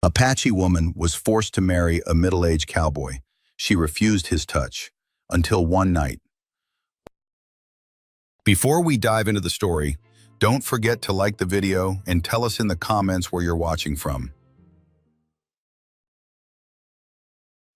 Apache woman was forced to marry a middle-aged cowboy. She refused his touch until one night. Before we dive into the story, don't forget to like the video and tell us in the comments where you're watching from.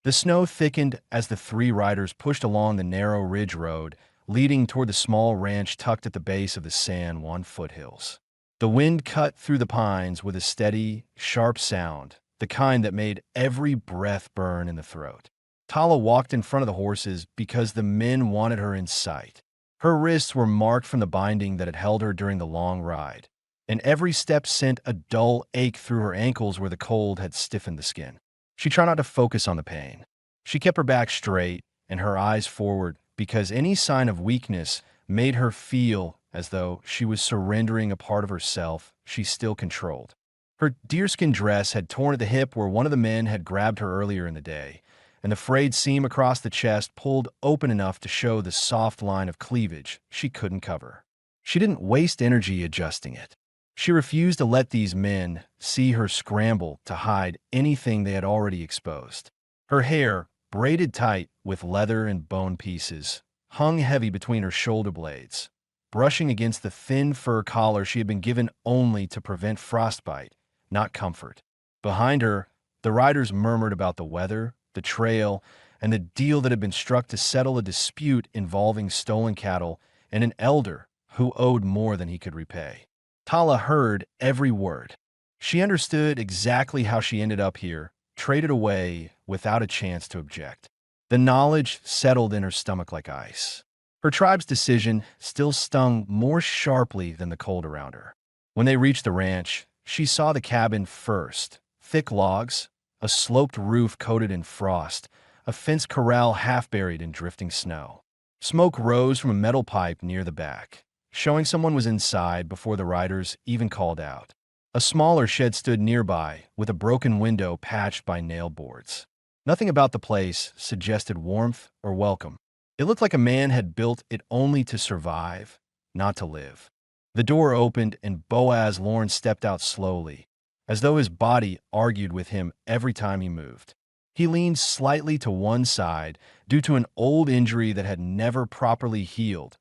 The snow thickened as the three riders pushed along the narrow ridge road leading toward the small ranch tucked at the base of the San Juan foothills. The wind cut through the pines with a steady, sharp sound, the kind that made every breath burn in the throat. Tala walked in front of the horses because the men wanted her in sight. Her wrists were marked from the binding that had held her during the long ride, and every step sent a dull ache through her ankles where the cold had stiffened the skin. She tried not to focus on the pain. She kept her back straight and her eyes forward because any sign of weakness made her feel as though she was surrendering a part of herself she still controlled. Her deerskin dress had torn at the hip where one of the men had grabbed her earlier in the day, and the frayed seam across the chest pulled open enough to show the soft line of cleavage she couldn't cover. She didn't waste energy adjusting it. She refused to let these men see her scramble to hide anything they had already exposed. Her hair, braided tight with leather and bone pieces, hung heavy between her shoulder blades, brushing against the thin fur collar she had been given only to prevent frostbite, not comfort. Behind her, the riders murmured about the weather, the trail, and the deal that had been struck to settle a dispute involving stolen cattle and an elder who owed more than he could repay. Tala heard every word. She understood exactly how she ended up here, traded away without a chance to object. The knowledge settled in her stomach like ice. Her tribe's decision still stung more sharply than the cold around her. When they reached the ranch, she saw the cabin first. Thick logs, a sloped roof coated in frost, a fenced corral half buried in drifting snow. Smoke rose from a metal pipe near the back, showing someone was inside before the riders even called out. A smaller shed stood nearby, with a broken window patched by nail boards. Nothing about the place suggested warmth or welcome. It looked like a man had built it only to survive, not to live. The door opened and Boaz Lawrence stepped out slowly, as though his body argued with him every time he moved. He leaned slightly to one side due to an old injury that had never properly healed,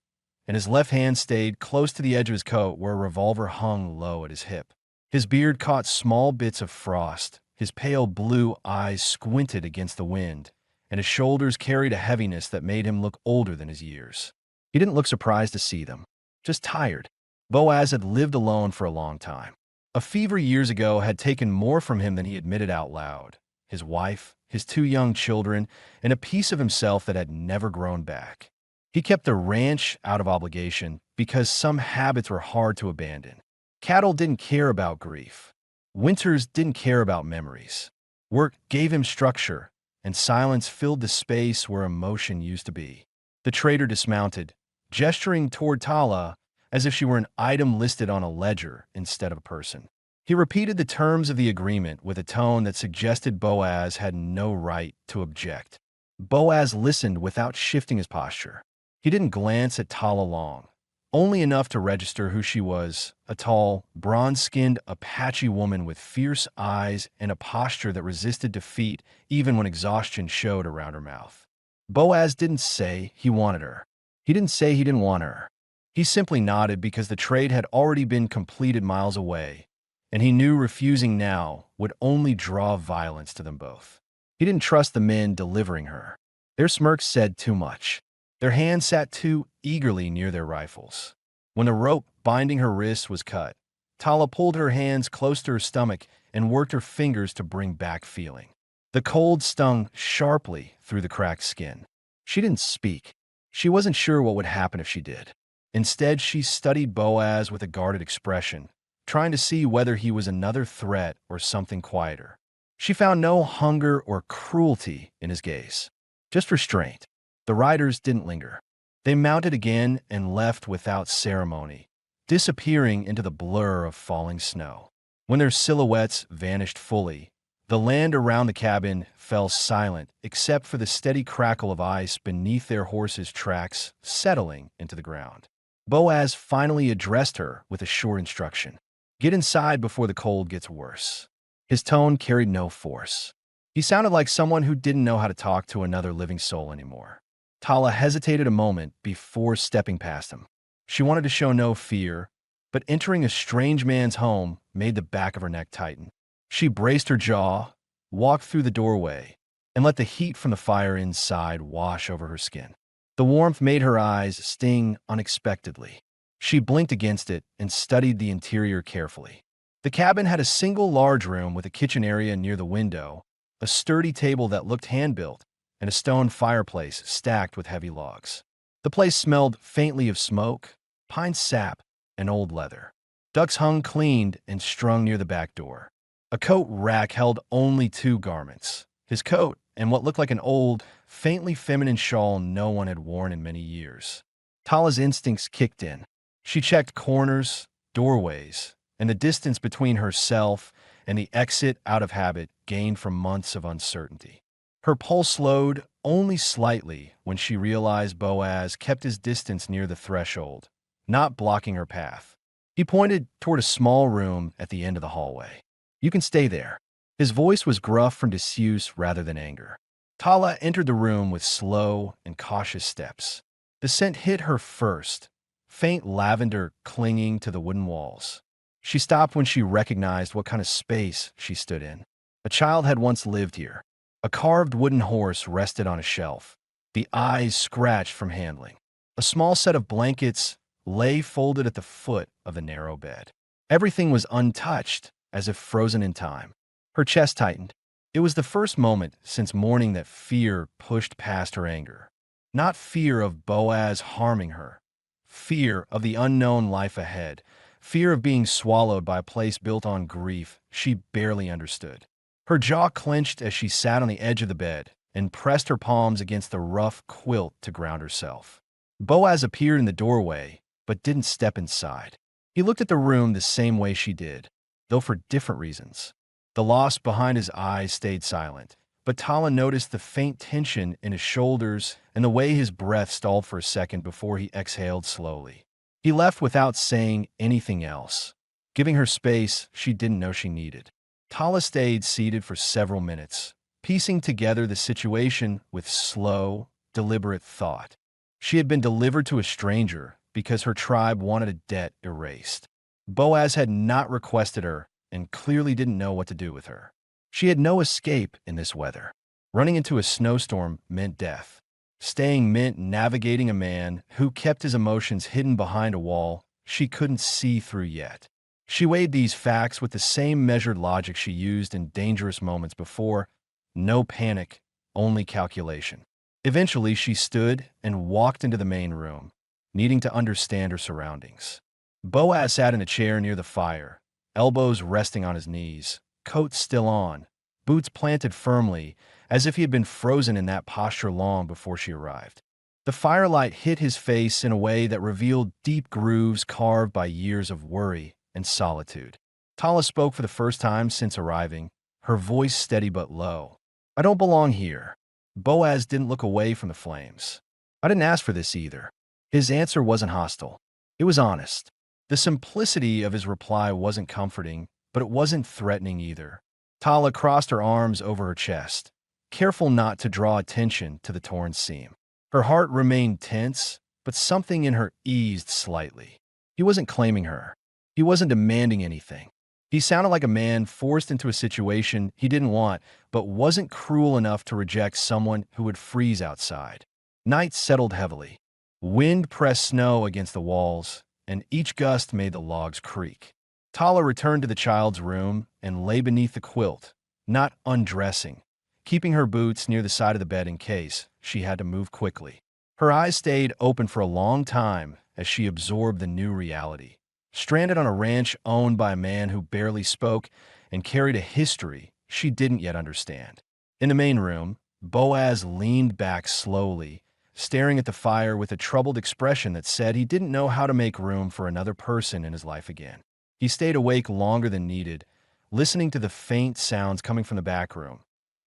and his left hand stayed close to the edge of his coat where a revolver hung low at his hip. His beard caught small bits of frost, his pale blue eyes squinted against the wind, and his shoulders carried a heaviness that made him look older than his years. He didn't look surprised to see them, just tired. Boaz had lived alone for a long time. A fever years ago had taken more from him than he admitted out loud. His wife, his two young children, and a piece of himself that had never grown back. He kept the ranch out of obligation because some habits were hard to abandon. Cattle didn't care about grief. Winters didn't care about memories. Work gave him structure, and silence filled the space where emotion used to be. The trader dismounted, gesturing toward Tala as if she were an item listed on a ledger instead of a person. He repeated the terms of the agreement with a tone that suggested Boaz had no right to object. Boaz listened without shifting his posture. He didn't glance at Tala long, only enough to register who she was, a tall, bronze-skinned Apache woman with fierce eyes and a posture that resisted defeat even when exhaustion showed around her mouth. Boaz didn't say he wanted her. He didn't say he didn't want her. He simply nodded because the trade had already been completed miles away, and he knew refusing now would only draw violence to them both. He didn't trust the men delivering her. Their smirks said too much. Their hands sat too eagerly near their rifles. When the rope binding her wrists was cut, Tala pulled her hands close to her stomach and worked her fingers to bring back feeling. The cold stung sharply through the cracked skin. She didn't speak. She wasn't sure what would happen if she did. Instead, she studied Boaz with a guarded expression, trying to see whether he was another threat or something quieter. She found no hunger or cruelty in his gaze, just restraint. The riders didn't linger. They mounted again and left without ceremony, disappearing into the blur of falling snow. When their silhouettes vanished fully, the land around the cabin fell silent except for the steady crackle of ice beneath their horses' tracks settling into the ground. Boaz finally addressed her with a short instruction. Get inside before the cold gets worse. His tone carried no force. He sounded like someone who didn't know how to talk to another living soul anymore. Tala hesitated a moment before stepping past him. She wanted to show no fear, but entering a strange man's home made the back of her neck tighten. She braced her jaw, walked through the doorway, and let the heat from the fire inside wash over her skin. The warmth made her eyes sting unexpectedly. She blinked against it and studied the interior carefully. The cabin had a single large room with a kitchen area near the window, a sturdy table that looked hand-built, and a stone fireplace stacked with heavy logs. The place smelled faintly of smoke, pine sap, and old leather. Ducks hung cleaned and strung near the back door. A coat rack held only two garments, his coat and what looked like an old, faintly feminine shawl no one had worn in many years. Tala's instincts kicked in. She checked corners, doorways, and the distance between herself and the exit out of habit gained from months of uncertainty. Her pulse slowed only slightly when she realized Boaz kept his distance near the threshold, not blocking her path. He pointed toward a small room at the end of the hallway. "You can stay there." His voice was gruff from disuse rather than anger. Tala entered the room with slow and cautious steps. The scent hit her first, faint lavender clinging to the wooden walls. She stopped when she recognized what kind of space she stood in. A child had once lived here. A carved wooden horse rested on a shelf, the eyes scratched from handling. A small set of blankets lay folded at the foot of the narrow bed. Everything was untouched, as if frozen in time. Her chest tightened. It was the first moment since morning that fear pushed past her anger. Not fear of Boaz harming her. Fear of the unknown life ahead. Fear of being swallowed by a place built on grief she barely understood. Her jaw clenched as she sat on the edge of the bed and pressed her palms against the rough quilt to ground herself. Boaz appeared in the doorway, but didn't step inside. He looked at the room the same way she did, though for different reasons. The loss behind his eyes stayed silent, but Tala noticed the faint tension in his shoulders and the way his breath stalled for a second before he exhaled slowly. He left without saying anything else, giving her space she didn't know she needed. Tala stayed seated for several minutes, piecing together the situation with slow, deliberate thought. She had been delivered to a stranger because her tribe wanted a debt erased. Boaz had not requested her and clearly didn't know what to do with her. She had no escape in this weather. Running into a snowstorm meant death. Staying meant navigating a man who kept his emotions hidden behind a wall she couldn't see through yet. She weighed these facts with the same measured logic she used in dangerous moments before. No panic, only calculation. Eventually, she stood and walked into the main room, needing to understand her surroundings. Boaz sat in a chair near the fire, elbows resting on his knees, coat still on, boots planted firmly, as if he had been frozen in that posture long before she arrived. The firelight hit his face in a way that revealed deep grooves carved by years of worry and solitude. Tala spoke for the first time since arriving, her voice steady but low. "I don't belong here." Boaz didn't look away from the flames. "I didn't ask for this either." His answer wasn't hostile. It was honest. The simplicity of his reply wasn't comforting, but it wasn't threatening either. Tala crossed her arms over her chest, careful not to draw attention to the torn seam. Her heart remained tense, but something in her eased slightly. He wasn't claiming her. He wasn't demanding anything. He sounded like a man forced into a situation he didn't want, but wasn't cruel enough to reject someone who would freeze outside. Night settled heavily. Wind pressed snow against the walls, and each gust made the logs creak. Tala returned to the child's room and lay beneath the quilt, not undressing, keeping her boots near the side of the bed in case she had to move quickly. Her eyes stayed open for a long time as she absorbed the new reality. Stranded on a ranch owned by a man who barely spoke and carried a history she didn't yet understand. In the main room, Boaz leaned back slowly, staring at the fire with a troubled expression that said he didn't know how to make room for another person in his life again. He stayed awake longer than needed, listening to the faint sounds coming from the back room,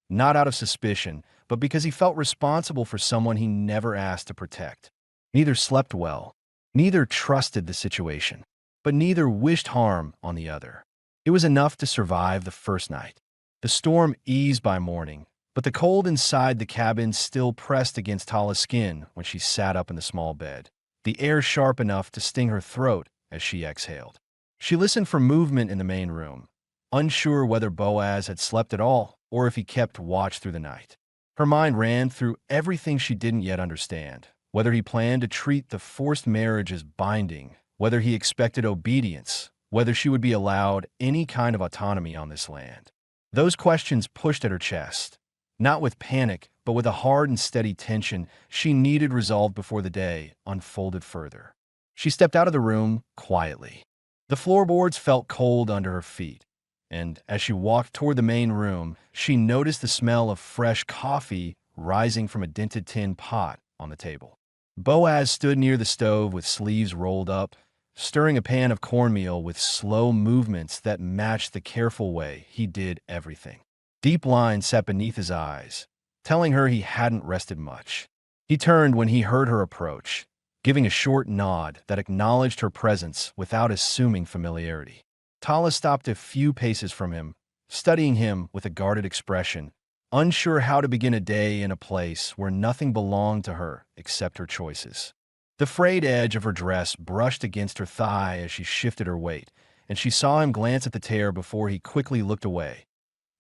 not out of suspicion, but because he felt responsible for someone he never asked to protect. Neither slept well, neither trusted the situation, but neither wished harm on the other. It was enough to survive the first night. The storm eased by morning, but the cold inside the cabin still pressed against Tala's skin when she sat up in the small bed, the air sharp enough to sting her throat as she exhaled. She listened for movement in the main room, unsure whether Boaz had slept at all or if he kept watch through the night. Her mind ran through everything she didn't yet understand, whether he planned to treat the forced marriage as binding, whether he expected obedience, whether she would be allowed any kind of autonomy on this land. Those questions pushed at her chest, not with panic, but with a hard and steady tension she needed resolved before the day unfolded further. She stepped out of the room quietly. The floorboards felt cold under her feet, and as she walked toward the main room, she noticed the smell of fresh coffee rising from a dented tin pot on the table. Boaz stood near the stove with sleeves rolled up, stirring a pan of cornmeal with slow movements that matched the careful way he did everything. Deep lines sat beneath his eyes, telling her he hadn't rested much. He turned when he heard her approach, giving a short nod that acknowledged her presence without assuming familiarity. Tala stopped a few paces from him, studying him with a guarded expression, unsure how to begin a day in a place where nothing belonged to her except her choices. The frayed edge of her dress brushed against her thigh as she shifted her weight, and she saw him glance at the tear before he quickly looked away,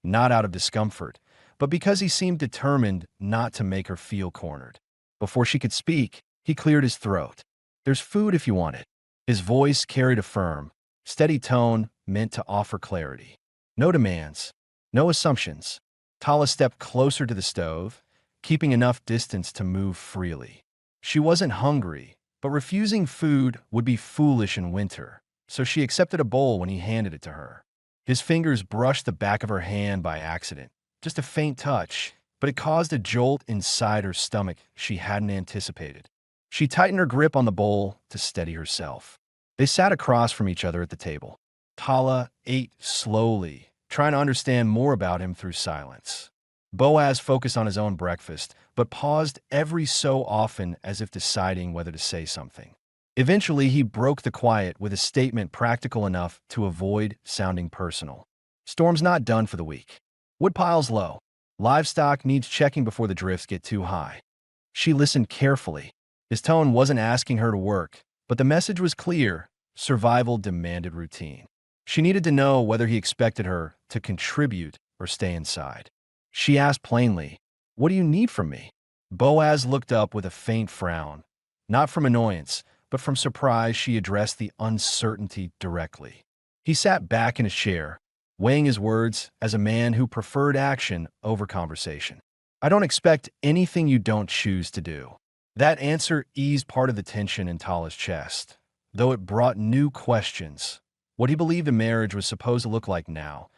not out of discomfort, but because he seemed determined not to make her feel cornered. Before she could speak, he cleared his throat. "There's food if you want it." His voice carried a firm, steady tone meant to offer clarity. No demands, no assumptions. Tala stepped closer to the stove, keeping enough distance to move freely. She wasn't hungry, but refusing food would be foolish in winter, so she accepted a bowl when he handed it to her. His fingers brushed the back of her hand by accident, just a faint touch, but it caused a jolt inside her stomach she hadn't anticipated. She tightened her grip on the bowl to steady herself. They sat across from each other at the table. Tala ate slowly, trying to understand more about him through silence. Boaz focused on his own breakfast, but paused every so often as if deciding whether to say something. Eventually, he broke the quiet with a statement practical enough to avoid sounding personal. "Storm's not done for the week. Woodpile's low. Livestock needs checking before the drifts get too high." She listened carefully. His tone wasn't asking her to work, but the message was clear. Survival demanded routine. She needed to know whether he expected her to contribute or stay inside. She asked plainly, "What do you need from me?" Boaz looked up with a faint frown, not from annoyance, but from surprise. She addressed the uncertainty directly. He sat back in his chair, weighing his words as a man who preferred action over conversation. "I don't expect anything you don't choose to do." That answer eased part of the tension in Tala's chest, though it brought new questions. What he believed a marriage was supposed to look like now,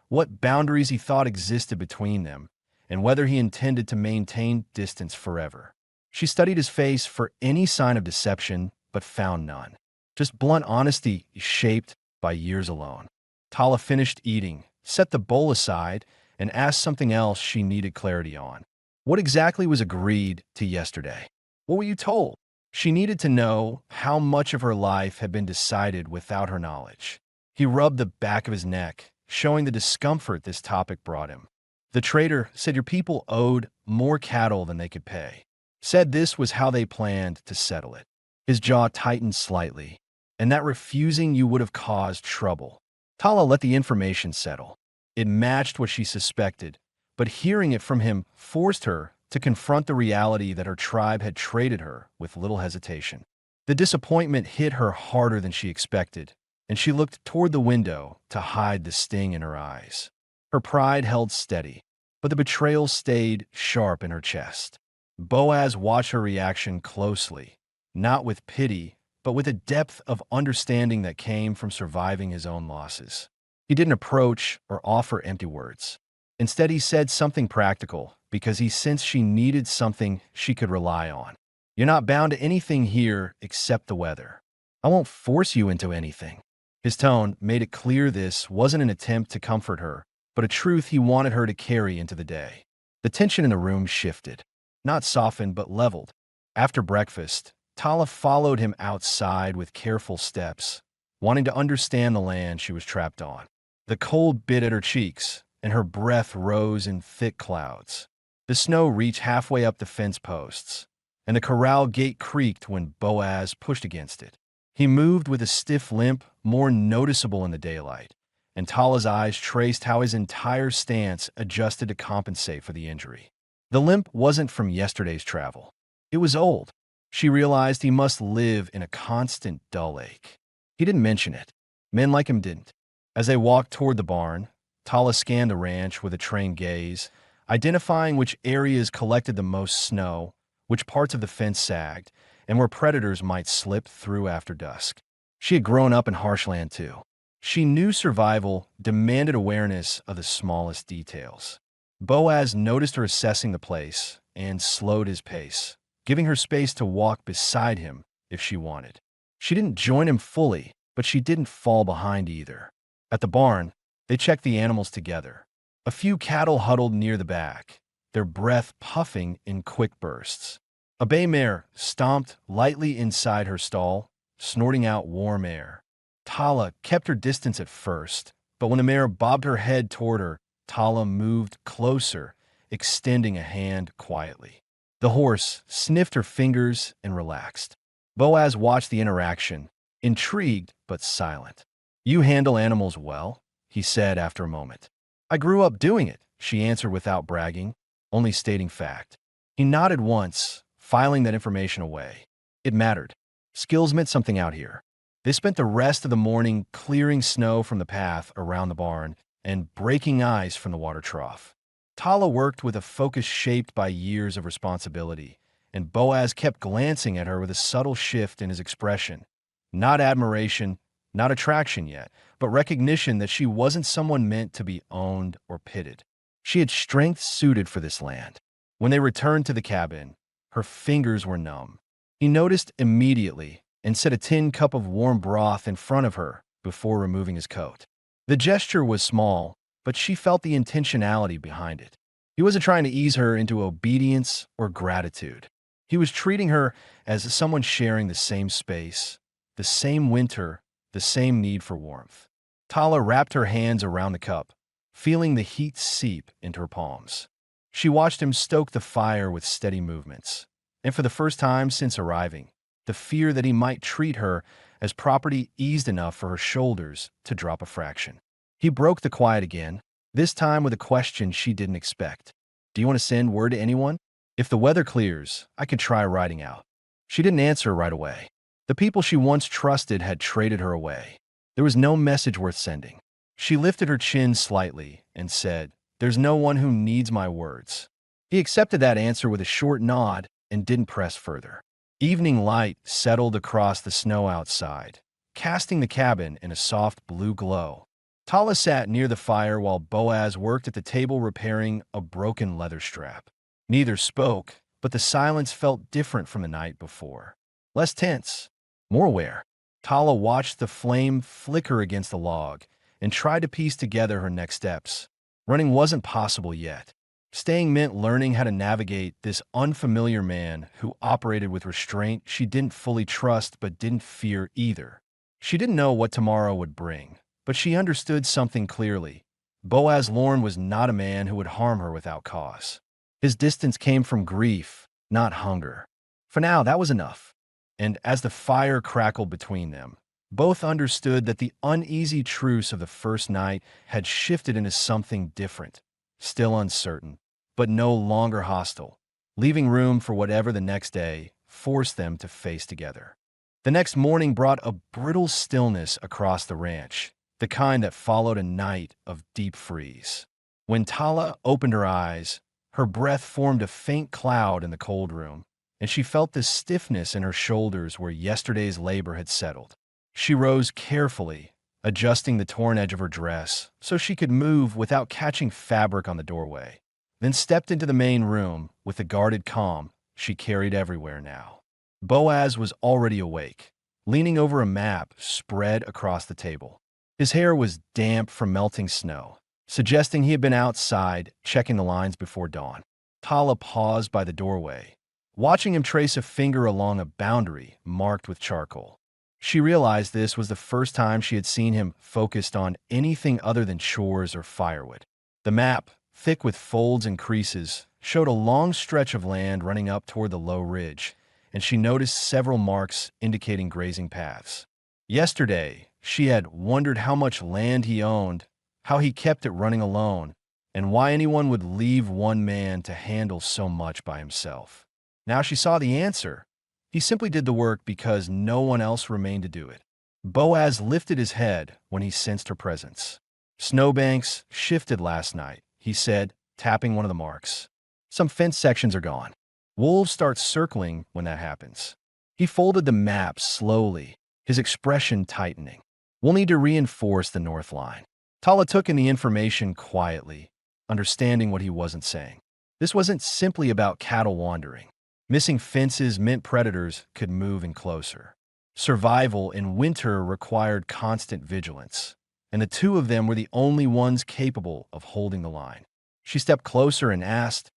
what boundaries he thought existed between them, and whether he intended to maintain distance forever. She studied his face for any sign of deception, but found none. Just blunt honesty shaped by years alone. Tala finished eating, set the bowl aside, and asked something else she needed clarity on. What exactly was agreed to yesterday? What were you told? She needed to know how much of her life had been decided without her knowledge. He rubbed the back of his neck, showing the discomfort this topic brought him. The trader said your people owed more cattle than they could pay. Said this was how they planned to settle it. His jaw tightened slightly, and that refusing you would have caused trouble. Tala let the information settle. It matched what she suspected, but hearing it from him forced her to confront the reality that her tribe had traded her with little hesitation. The disappointment hit her harder than she expected, and she looked toward the window to hide the sting in her eyes. Her pride held steady, but the betrayal stayed sharp in her chest. Boaz watched her reaction closely, not with pity, but with a depth of understanding that came from surviving his own losses. He didn't approach or offer empty words. Instead, he said something practical, because he sensed she needed something she could rely on. "You're not bound to anything here except the weather. I won't force you into anything." His tone made it clear this wasn't an attempt to comfort her, but a truth he wanted her to carry into the day. The tension in the room shifted, not softened but leveled. After breakfast, Tala followed him outside with careful steps, wanting to understand the land she was trapped on. The cold bit at her cheeks, and her breath rose in thick clouds. The snow reached halfway up the fence posts, and the corral gate creaked when Boaz pushed against it. He moved with a stiff limp, more noticeable in the daylight, and Tala's eyes traced how his entire stance adjusted to compensate for the injury. The limp wasn't from yesterday's travel. It was old. She realized he must live in a constant dull ache. He didn't mention it. Men like him didn't. As they walked toward the barn, Tala scanned the ranch with a trained gaze, identifying which areas collected the most snow, which parts of the fence sagged, and where predators might slip through after dusk. She had grown up in harshland too. She knew survival demanded awareness of the smallest details. Boaz noticed her assessing the place and slowed his pace, giving her space to walk beside him if she wanted. She didn't join him fully, but she didn't fall behind either. At the barn, they checked the animals together. A few cattle huddled near the back, their breath puffing in quick bursts. A bay mare stomped lightly inside her stall, snorting out warm air. Tala kept her distance at first, but when the mare bobbed her head toward her, Tala moved closer, extending a hand quietly. The horse sniffed her fingers and relaxed. Boaz watched the interaction, intrigued but silent. "You handle animals well," he said after a moment. "I grew up doing it," she answered without bragging, only stating fact. He nodded once, filing that information away. It mattered. Skills meant something out here. They spent the rest of the morning clearing snow from the path around the barn and breaking ice from the water trough. Tala worked with a focus shaped by years of responsibility, and Boaz kept glancing at her with a subtle shift in his expression. Not admiration, not attraction yet, but recognition that she wasn't someone meant to be owned or pitted. She had strength suited for this land. When they returned to the cabin, her fingers were numb. He noticed immediately and set a tin cup of warm broth in front of her before removing his coat. The gesture was small, but she felt the intentionality behind it. He wasn't trying to ease her into obedience or gratitude. He was treating her as someone sharing the same space, the same winter, the same need for warmth. Tala wrapped her hands around the cup, feeling the heat seep into her palms. She watched him stoke the fire with steady movements, and for the first time since arriving, the fear that he might treat her as property eased enough for her shoulders to drop a fraction. He broke the quiet again, this time with a question she didn't expect. "Do you want to send word to anyone? If the weather clears, I could try riding out." She didn't answer right away. The people she once trusted had traded her away. There was no message worth sending. She lifted her chin slightly and said, "There's no one who needs my words." He accepted that answer with a short nod and didn't press further. Evening light settled across the snow outside, casting the cabin in a soft blue glow. Tala sat near the fire while Boaz worked at the table repairing a broken leather strap. Neither spoke, but the silence felt different from the night before. Less tense, more aware. Tala watched the flame flicker against the log and tried to piece together her next steps. Running wasn't possible yet. Staying meant learning how to navigate this unfamiliar man who operated with restraint she didn't fully trust but didn't fear either. She didn't know what tomorrow would bring, but she understood something clearly. Boaz Lorne was not a man who would harm her without cause. His distance came from grief, not hunger. For now, that was enough. And as the fire crackled between them, both understood that the uneasy truce of the first night had shifted into something different, still uncertain, but no longer hostile, leaving room for whatever the next day forced them to face together. The next morning brought a brittle stillness across the ranch, the kind that followed a night of deep freeze. When Tala opened her eyes, her breath formed a faint cloud in the cold room, and she felt the stiffness in her shoulders where yesterday's labor had settled. She rose carefully, adjusting the torn edge of her dress so she could move without catching fabric on the doorway, then stepped into the main room with the guarded calm she carried everywhere now. Boaz was already awake, leaning over a map spread across the table. His hair was damp from melting snow, suggesting he had been outside checking the lines before dawn. Tala paused by the doorway, watching him trace a finger along a boundary marked with charcoal. She realized this was the first time she had seen him focused on anything other than chores or firewood. The map, thick with folds and creases, showed a long stretch of land running up toward the low ridge, and she noticed several marks indicating grazing paths. Yesterday, she had wondered how much land he owned, how he kept it running alone, and why anyone would leave one man to handle so much by himself. Now she saw the answer. He simply did the work because no one else remained to do it. Boaz lifted his head when he sensed her presence. Snowbanks shifted last night, he said, tapping one of the marks. Some fence sections are gone. Wolves start circling when that happens. He folded the map slowly, his expression tightening. We'll need to reinforce the north line. Tala took in the information quietly, understanding what he wasn't saying. This wasn't simply about cattle wandering. Missing fences meant predators could move in closer. Survival in winter required constant vigilance, and the two of them were the only ones capable of holding the line. She stepped closer and asked,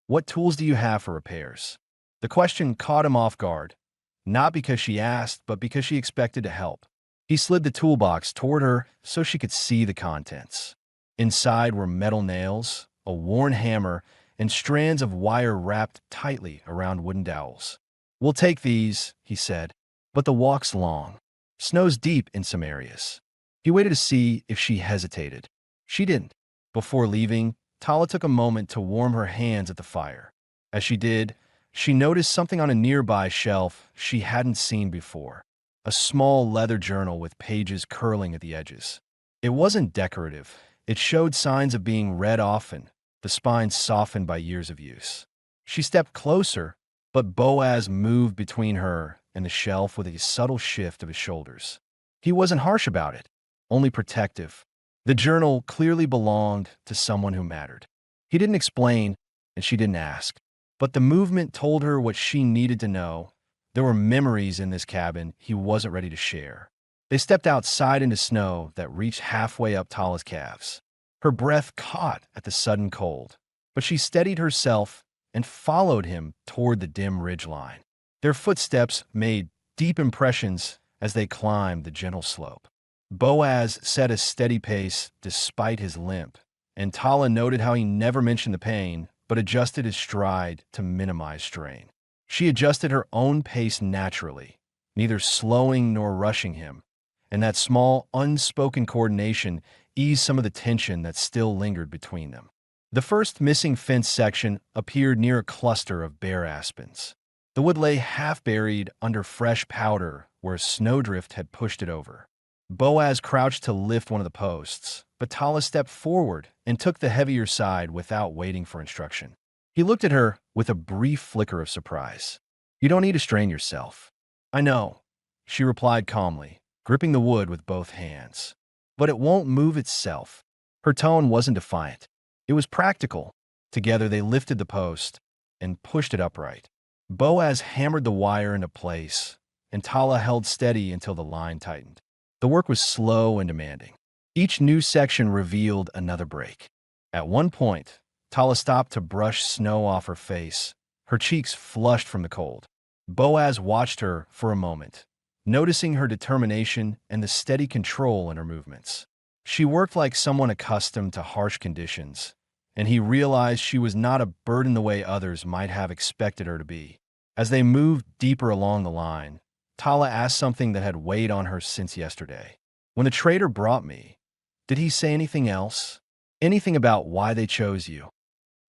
"What tools do you have for repairs?" The question caught him off guard, not because she asked, but because she expected to help. He slid the toolbox toward her so she could see the contents. Inside were metal nails, a worn hammer, and strands of wire wrapped tightly around wooden dowels. "We'll take these," he said, "but the walk's long. Snow's deep in some areas." He waited to see if she hesitated. She didn't. Before leaving, Tala took a moment to warm her hands at the fire. As she did, she noticed something on a nearby shelf she hadn't seen before. A small leather journal with pages curling at the edges. It wasn't decorative. It showed signs of being read often, the spine softened by years of use. She stepped closer, but Boaz moved between her and the shelf with a subtle shift of his shoulders. He wasn't harsh about it, only protective. The journal clearly belonged to someone who mattered. He didn't explain, and she didn't ask. But the movement told her what she needed to know. There were memories in this cabin he wasn't ready to share. They stepped outside into snow that reached halfway up Tala's calves. Her breath caught at the sudden cold, but she steadied herself and followed him toward the dim ridgeline. Their footsteps made deep impressions as they climbed the gentle slope. Boaz set a steady pace despite his limp, and Tala noted how he never mentioned the pain, but adjusted his stride to minimize strain. She adjusted her own pace naturally, neither slowing nor rushing him, and that small, unspoken coordination eased some of the tension that still lingered between them. The first missing fence section appeared near a cluster of bare aspens. The wood lay half-buried under fresh powder where a snowdrift had pushed it over. Boaz crouched to lift one of the posts, but Tala stepped forward and took the heavier side without waiting for instruction. He looked at her with a brief flicker of surprise. "You don't need to strain yourself." "I know," she replied calmly, gripping the wood with both hands. "But it won't move itself." Her tone wasn't defiant. It was practical. Together they lifted the post and pushed it upright. Boaz hammered the wire into place, and Tala held steady until the line tightened. The work was slow and demanding. Each new section revealed another break. At one point, Tala stopped to brush snow off her face, her cheeks flushed from the cold. Boaz watched her for a moment, noticing her determination and the steady control in her movements. She worked like someone accustomed to harsh conditions, and he realized she was not a burden the way others might have expected her to be. As they moved deeper along the line, Tala asked something that had weighed on her since yesterday. "When the trader brought me, did he say anything else? Anything about why they chose you?"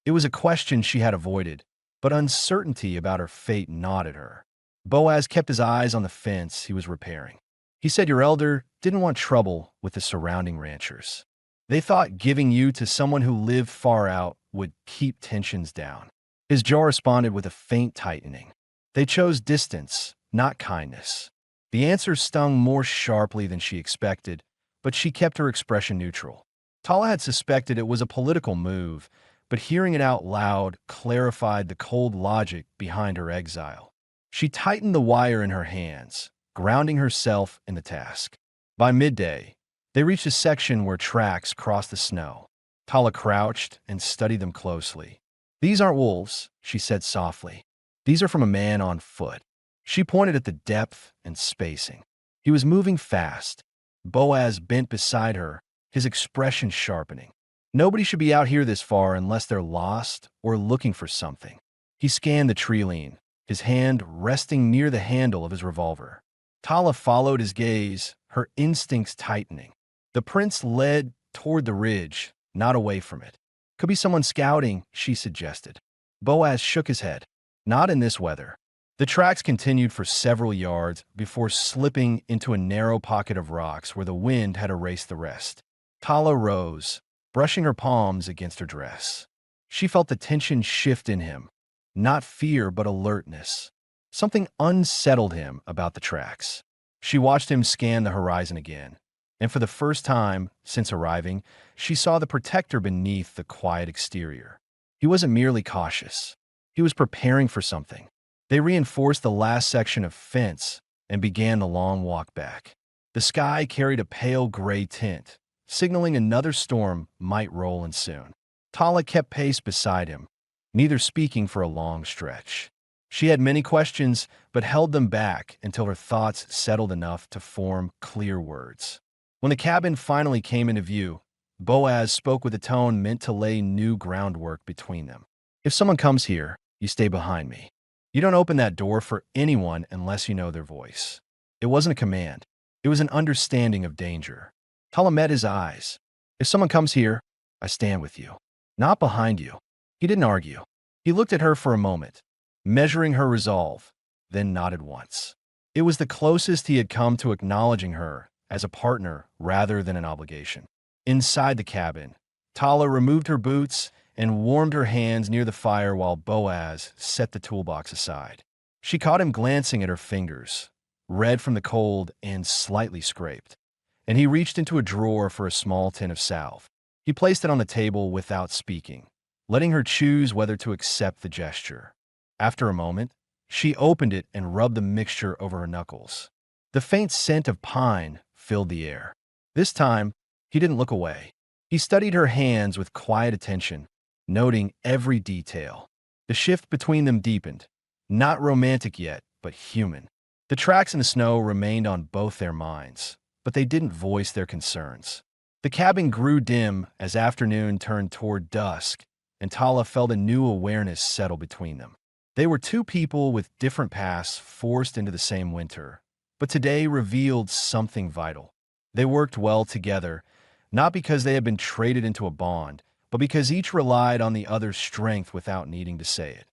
It was a question she had avoided, but uncertainty about her fate gnawed at her. Boaz kept his eyes on the fence he was repairing. "He said your elder didn't want trouble with the surrounding ranchers. They thought giving you to someone who lived far out would keep tensions down." His jaw responded with a faint tightening. "They chose distance, not kindness." The answer stung more sharply than she expected, but she kept her expression neutral. Tala had suspected it was a political move, but hearing it out loud clarified the cold logic behind her exile. She tightened the wire in her hands, grounding herself in the task. By midday, they reached a section where tracks crossed the snow. Tala crouched and studied them closely. "These aren't wolves," she said softly. "These are from a man on foot." She pointed at the depth and spacing. He was moving fast. Boaz bent beside her, his expression sharpening. Nobody should be out here this far unless they're lost or looking for something. He scanned the tree-line, his hand resting near the handle of his revolver. Tala followed his gaze, her instincts tightening. The prince led toward the ridge, not away from it. Could be someone scouting, she suggested. Boaz shook his head. Not in this weather. The tracks continued for several yards before slipping into a narrow pocket of rocks where the wind had erased the rest. Tala rose, brushing her palms against her dress. She felt the tension shift in him, not fear but alertness. Something unsettled him about the tracks. She watched him scan the horizon again, and for the first time since arriving, she saw the protector beneath the quiet exterior. He wasn't merely cautious. He was preparing for something. They reinforced the last section of fence and began the long walk back. The sky carried a pale gray tint, signaling another storm might roll in soon. Tala kept pace beside him, neither speaking for a long stretch. She had many questions, but held them back until her thoughts settled enough to form clear words. When the cabin finally came into view, Boaz spoke with a tone meant to lay new groundwork between them. If someone comes here, you stay behind me. You don't open that door for anyone unless you know their voice. It wasn't a command. It was an understanding of danger. Tala met his eyes. If someone comes here, I stand with you. Not behind you. He didn't argue. He looked at her for a moment, measuring her resolve, then nodded once. It was the closest he had come to acknowledging her as a partner rather than an obligation. Inside the cabin, Tala removed her boots and warmed her hands near the fire while Boaz set the toolbox aside. She caught him glancing at her fingers, red from the cold and slightly scraped, and he reached into a drawer for a small tin of salve. He placed it on the table without speaking, letting her choose whether to accept the gesture. After a moment, she opened it and rubbed the mixture over her knuckles. The faint scent of pine filled the air. This time, he didn't look away. He studied her hands with quiet attention, noting every detail. The shift between them deepened, not romantic yet, but human. The tracks in the snow remained on both their minds, but they didn't voice their concerns. The cabin grew dim as afternoon turned toward dusk, and Tala felt a new awareness settle between them. They were two people with different paths forced into the same winter, but today revealed something vital. They worked well together, not because they had been traded into a bond, but because each relied on the other's strength without needing to say it.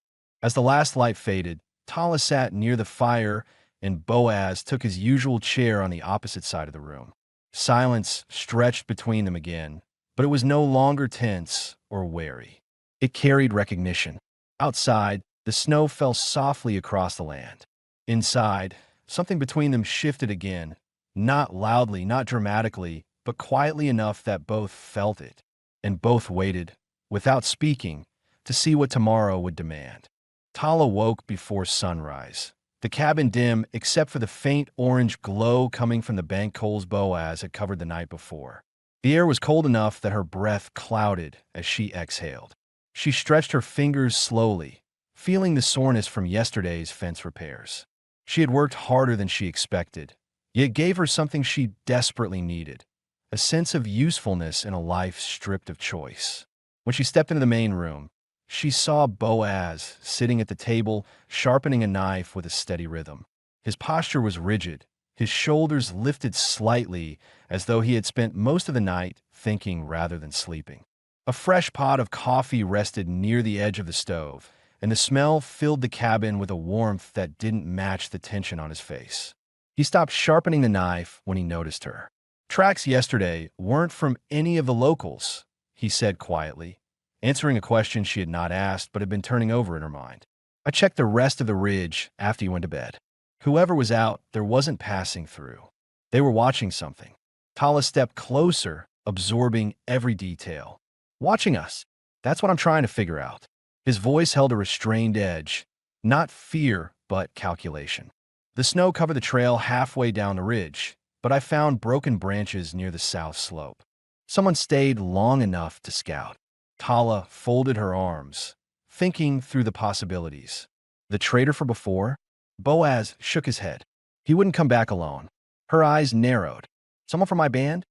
As the last light faded, Tala sat near the fire and Boaz took his usual chair on the opposite side of the room. Silence stretched between them again, but it was no longer tense or wary. It carried recognition. Outside, the snow fell softly across the land. Inside, something between them shifted again, not loudly, not dramatically, but quietly enough that both felt it, and both waited, without speaking, to see what tomorrow would demand. Tala woke before sunrise, the cabin dim except for the faint orange glow coming from the bank coals Boaz had covered the night before. The air was cold enough that her breath clouded as she exhaled. She stretched her fingers slowly, feeling the soreness from yesterday's fence repairs. She had worked harder than she expected, yet it gave her something she desperately needed, a sense of usefulness in a life stripped of choice. When she stepped into the main room, she saw Boaz sitting at the table, sharpening a knife with a steady rhythm. His posture was rigid, his shoulders lifted slightly as though he had spent most of the night thinking rather than sleeping. A fresh pot of coffee rested near the edge of the stove, and the smell filled the cabin with a warmth that didn't match the tension on his face. He stopped sharpening the knife when he noticed her. Tracks yesterday weren't from any of the locals, he said quietly, answering a question she had not asked but had been turning over in her mind. I checked the rest of the ridge after you went to bed. Whoever was out there wasn't passing through. They were watching something. Tala stepped closer, absorbing every detail. Watching us. That's what I'm trying to figure out. His voice held a restrained edge, not fear, but calculation. The snow covered the trail halfway down the ridge, but I found broken branches near the south slope. Someone stayed long enough to scout. Tala folded her arms, thinking through the possibilities. The traitor from before? Boaz shook his head. He wouldn't come back alone. Her eyes narrowed. Someone from my band?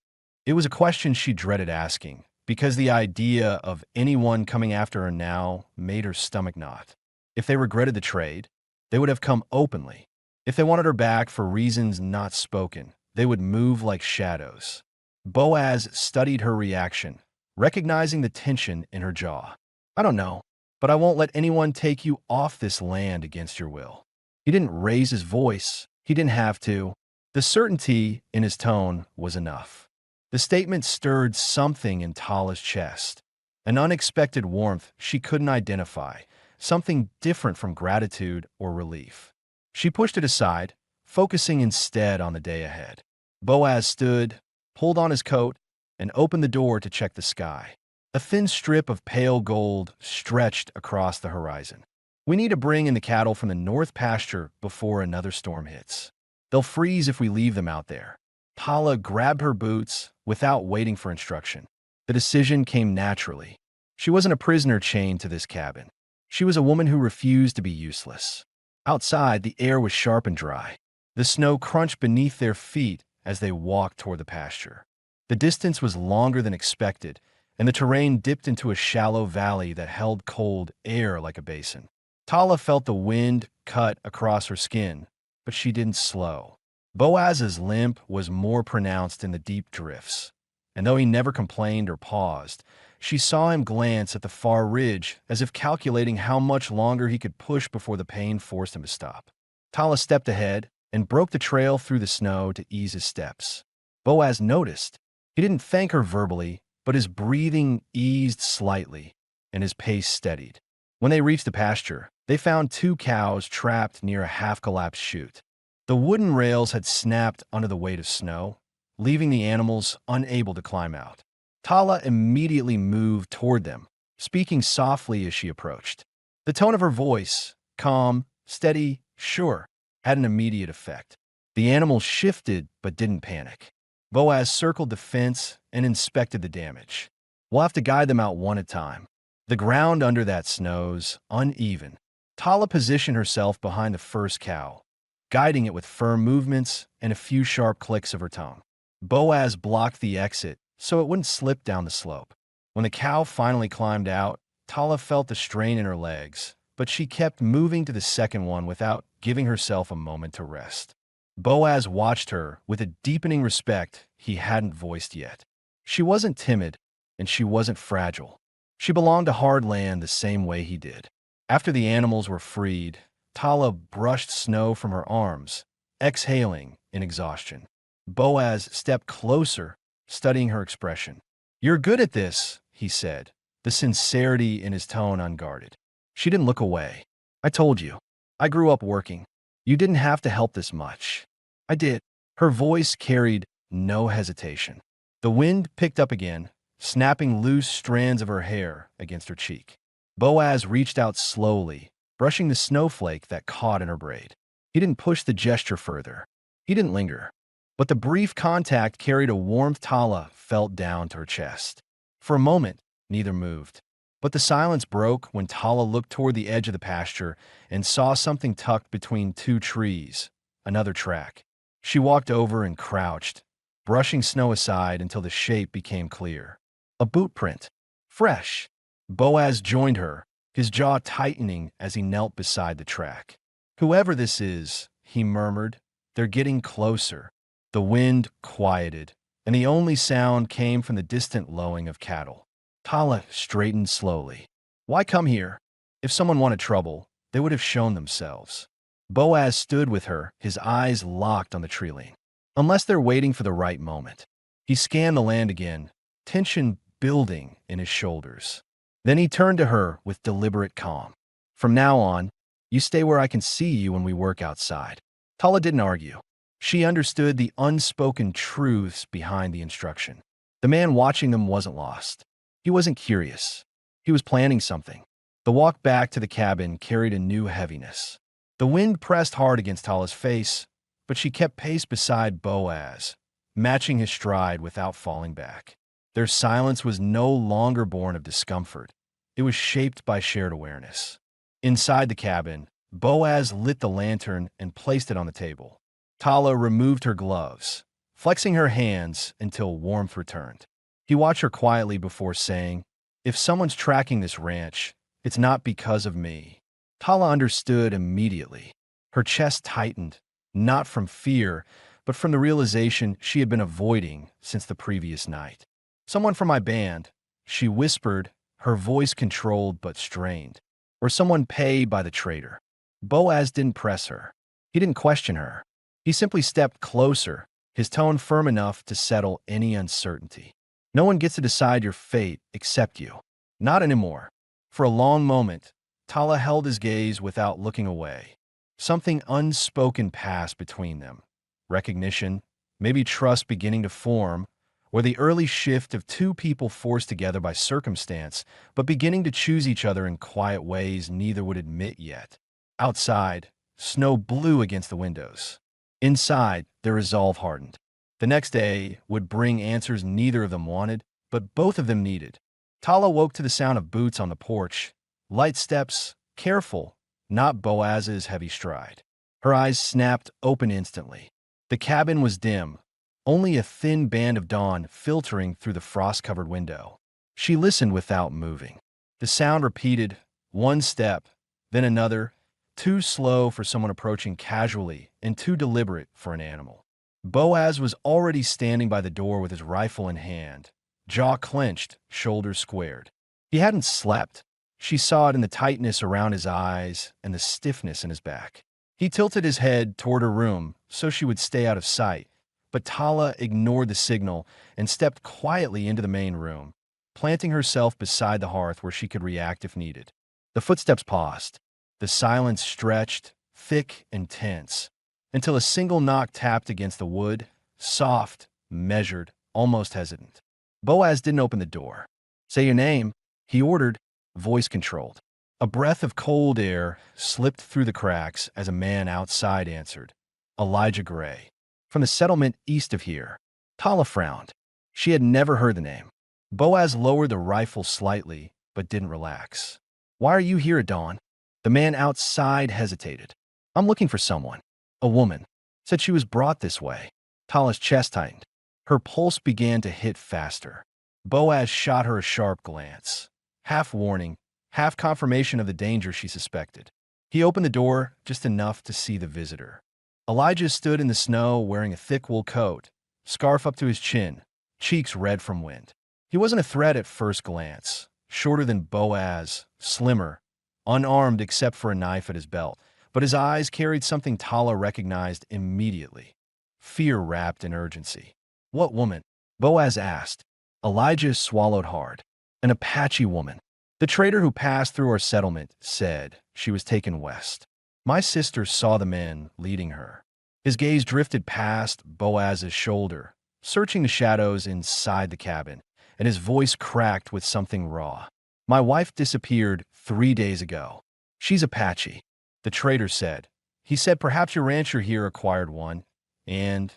It was a question she dreaded asking, because the idea of anyone coming after her now made her stomach knot. If they regretted the trade, they would have come openly. If they wanted her back for reasons not spoken, they would move like shadows. Boaz studied her reaction, recognizing the tension in her jaw. I don't know, but I won't let anyone take you off this land against your will. He didn't raise his voice. He didn't have to. The certainty in his tone was enough. The statement stirred something in Tala's chest, an unexpected warmth she couldn't identify, something different from gratitude or relief. She pushed it aside, focusing instead on the day ahead. Boaz stood, pulled on his coat, and opened the door to check the sky. A thin strip of pale gold stretched across the horizon. We need to bring in the cattle from the north pasture before another storm hits. They'll freeze if we leave them out there. Tala grabbed her boots without waiting for instruction. The decision came naturally. She wasn't a prisoner chained to this cabin. She was a woman who refused to be useless. Outside, the air was sharp and dry. The snow crunched beneath their feet as they walked toward the pasture. The distance was longer than expected, and the terrain dipped into a shallow valley that held cold air like a basin. Tala felt the wind cut across her skin, but she didn't slow. Boaz's limp was more pronounced in the deep drifts, and though he never complained or paused, she saw him glance at the far ridge as if calculating how much longer he could push before the pain forced him to stop. Tala stepped ahead and broke the trail through the snow to ease his steps. Boaz noticed. He didn't thank her verbally, but his breathing eased slightly, and his pace steadied. When they reached the pasture, they found two cows trapped near a half-collapsed chute. The wooden rails had snapped under the weight of snow, leaving the animals unable to climb out. Tala immediately moved toward them, speaking softly as she approached. The tone of her voice, calm, steady, sure, had an immediate effect. The animals shifted but didn't panic. Boaz circled the fence and inspected the damage. We'll have to guide them out one at a time. The ground under that snow's uneven. Tala positioned herself behind the first cow, guiding it with firm movements and a few sharp clicks of her tongue. Boaz blocked the exit so it wouldn't slip down the slope. When the cow finally climbed out, Tala felt the strain in her legs, but she kept moving to the second one without giving herself a moment to rest. Boaz watched her with a deepening respect he hadn't voiced yet. She wasn't timid, and she wasn't fragile. She belonged to hard land the same way he did. After the animals were freed, Tala brushed snow from her arms, exhaling in exhaustion. Boaz stepped closer, studying her expression. "You're good at this," he said, the sincerity in his tone unguarded. She didn't look away. "I told you. I grew up working. You didn't have to help this much." "I did." Her voice carried no hesitation. The wind picked up again, snapping loose strands of her hair against her cheek. Boaz reached out slowly, brushing the snowflake that caught in her braid. He didn't push the gesture further. He didn't linger. But the brief contact carried a warmth Tala felt down to her chest. For a moment, neither moved. But the silence broke when Tala looked toward the edge of the pasture and saw something tucked between two trees, another track. She walked over and crouched, brushing snow aside until the shape became clear. A boot print. Fresh. Boaz joined her, his jaw tightening as he knelt beside the track. "Whoever this is," he murmured, "they're getting closer." The wind quieted, and the only sound came from the distant lowing of cattle. Tala straightened slowly. Why come here? If someone wanted trouble, they would have shown themselves. Boaz stood with her, his eyes locked on the tree line. Unless they're waiting for the right moment. He scanned the land again, tension building in his shoulders. Then he turned to her with deliberate calm. "From now on, you stay where I can see you when we work outside." Tala didn't argue. She understood the unspoken truths behind the instruction. The man watching them wasn't lost. He wasn't curious. He was planning something. The walk back to the cabin carried a new heaviness. The wind pressed hard against Tala's face, but she kept pace beside Boaz, matching his stride without falling back. Their silence was no longer born of discomfort. It was shaped by shared awareness. Inside the cabin, Boaz lit the lantern and placed it on the table. Tala removed her gloves, flexing her hands until warmth returned. He watched her quietly before saying, "If someone's tracking this ranch, it's not because of me." Tala understood immediately. Her chest tightened, not from fear, but from the realization she had been avoiding since the previous night. "Someone from my band," she whispered, her voice controlled but strained. "Or someone paid by the traitor." Boaz didn't press her. He didn't question her. He simply stepped closer, his tone firm enough to settle any uncertainty. "No one gets to decide your fate except you. Not anymore." For a long moment, Tala held his gaze without looking away. Something unspoken passed between them. Recognition, maybe trust beginning to form, or the early shift of two people forced together by circumstance, but beginning to choose each other in quiet ways neither would admit yet. Outside, snow blew against the windows. Inside, their resolve hardened. The next day would bring answers neither of them wanted, but both of them needed. Tala woke to the sound of boots on the porch, light steps, careful, not Boaz's heavy stride. Her eyes snapped open instantly. The cabin was dim, only a thin band of dawn filtering through the frost-covered window. She listened without moving. The sound repeated, one step, then another, too slow for someone approaching casually and too deliberate for an animal. Boaz was already standing by the door with his rifle in hand, jaw clenched, shoulders squared. He hadn't slept. She saw it in the tightness around his eyes and the stiffness in his back. He tilted his head toward her room so she would stay out of sight, but Tala ignored the signal and stepped quietly into the main room, planting herself beside the hearth where she could react if needed. The footsteps paused. The silence stretched, thick and tense, until a single knock tapped against the wood, soft, measured, almost hesitant. Boaz didn't open the door. "Say your name," he ordered, voice controlled. A breath of cold air slipped through the cracks as a man outside answered, "Elijah Gray. From the settlement east of here." Tala frowned. She had never heard the name. Boaz lowered the rifle slightly, but didn't relax. "Why are you here at dawn?" The man outside hesitated. "I'm looking for someone." "A woman. Said she was brought this way." Tala's chest tightened. Her pulse began to hit faster. Boaz shot her a sharp glance. Half warning, half confirmation of the danger she suspected. He opened the door just enough to see the visitor. Elijah stood in the snow wearing a thick wool coat, scarf up to his chin, cheeks red from wind. He wasn't a threat at first glance. Shorter than Boaz, slimmer, unarmed except for a knife at his belt, but his eyes carried something Tala recognized immediately. Fear wrapped in urgency. "What woman?" Boaz asked. Elijah swallowed hard. "An Apache woman. The trader who passed through our settlement said she was taken west. My sister saw the men leading her." His gaze drifted past Boaz's shoulder, searching the shadows inside the cabin, and his voice cracked with something raw. "My wife disappeared 3 days ago. She's Apache," the trader said. "He said perhaps your rancher here acquired one, and—"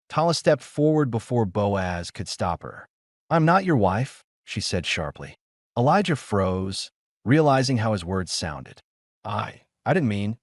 Tala stepped forward before Boaz could stop her. "I'm not your wife," she said sharply. Elijah froze, realizing how his words sounded. I didn't mean.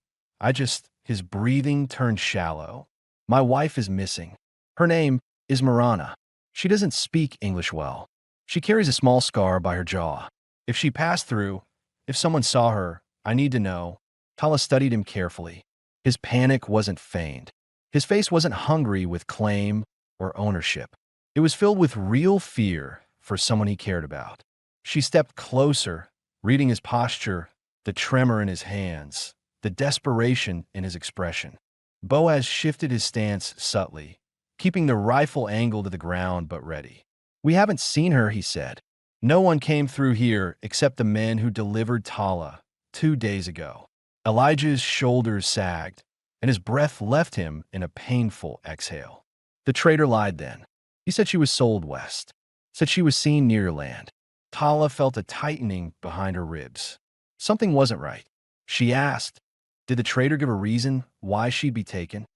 His breathing turned shallow. "My wife is missing. Her name is Marana. She doesn't speak English well. She carries a small scar by her jaw. If she passed through, if someone saw her, I need to know." Tala studied him carefully. His panic wasn't feigned. His face wasn't hungry with claim or ownership. It was filled with real fear for someone he cared about. She stepped closer, reading his posture, the tremor in his hands, the desperation in his expression. Boaz shifted his stance subtly, keeping the rifle angled to the ground but ready. "We haven't seen her," he said. "No one came through here except the men who delivered Tala 2 days ago." Elijah's shoulders sagged, and his breath left him in a painful exhale. "The trader lied then. He said she was sold west. Said she was seen near your land." Tala felt a tightening behind her ribs. Something wasn't right. She asked, "Did the trader give a reason why she'd be taken?"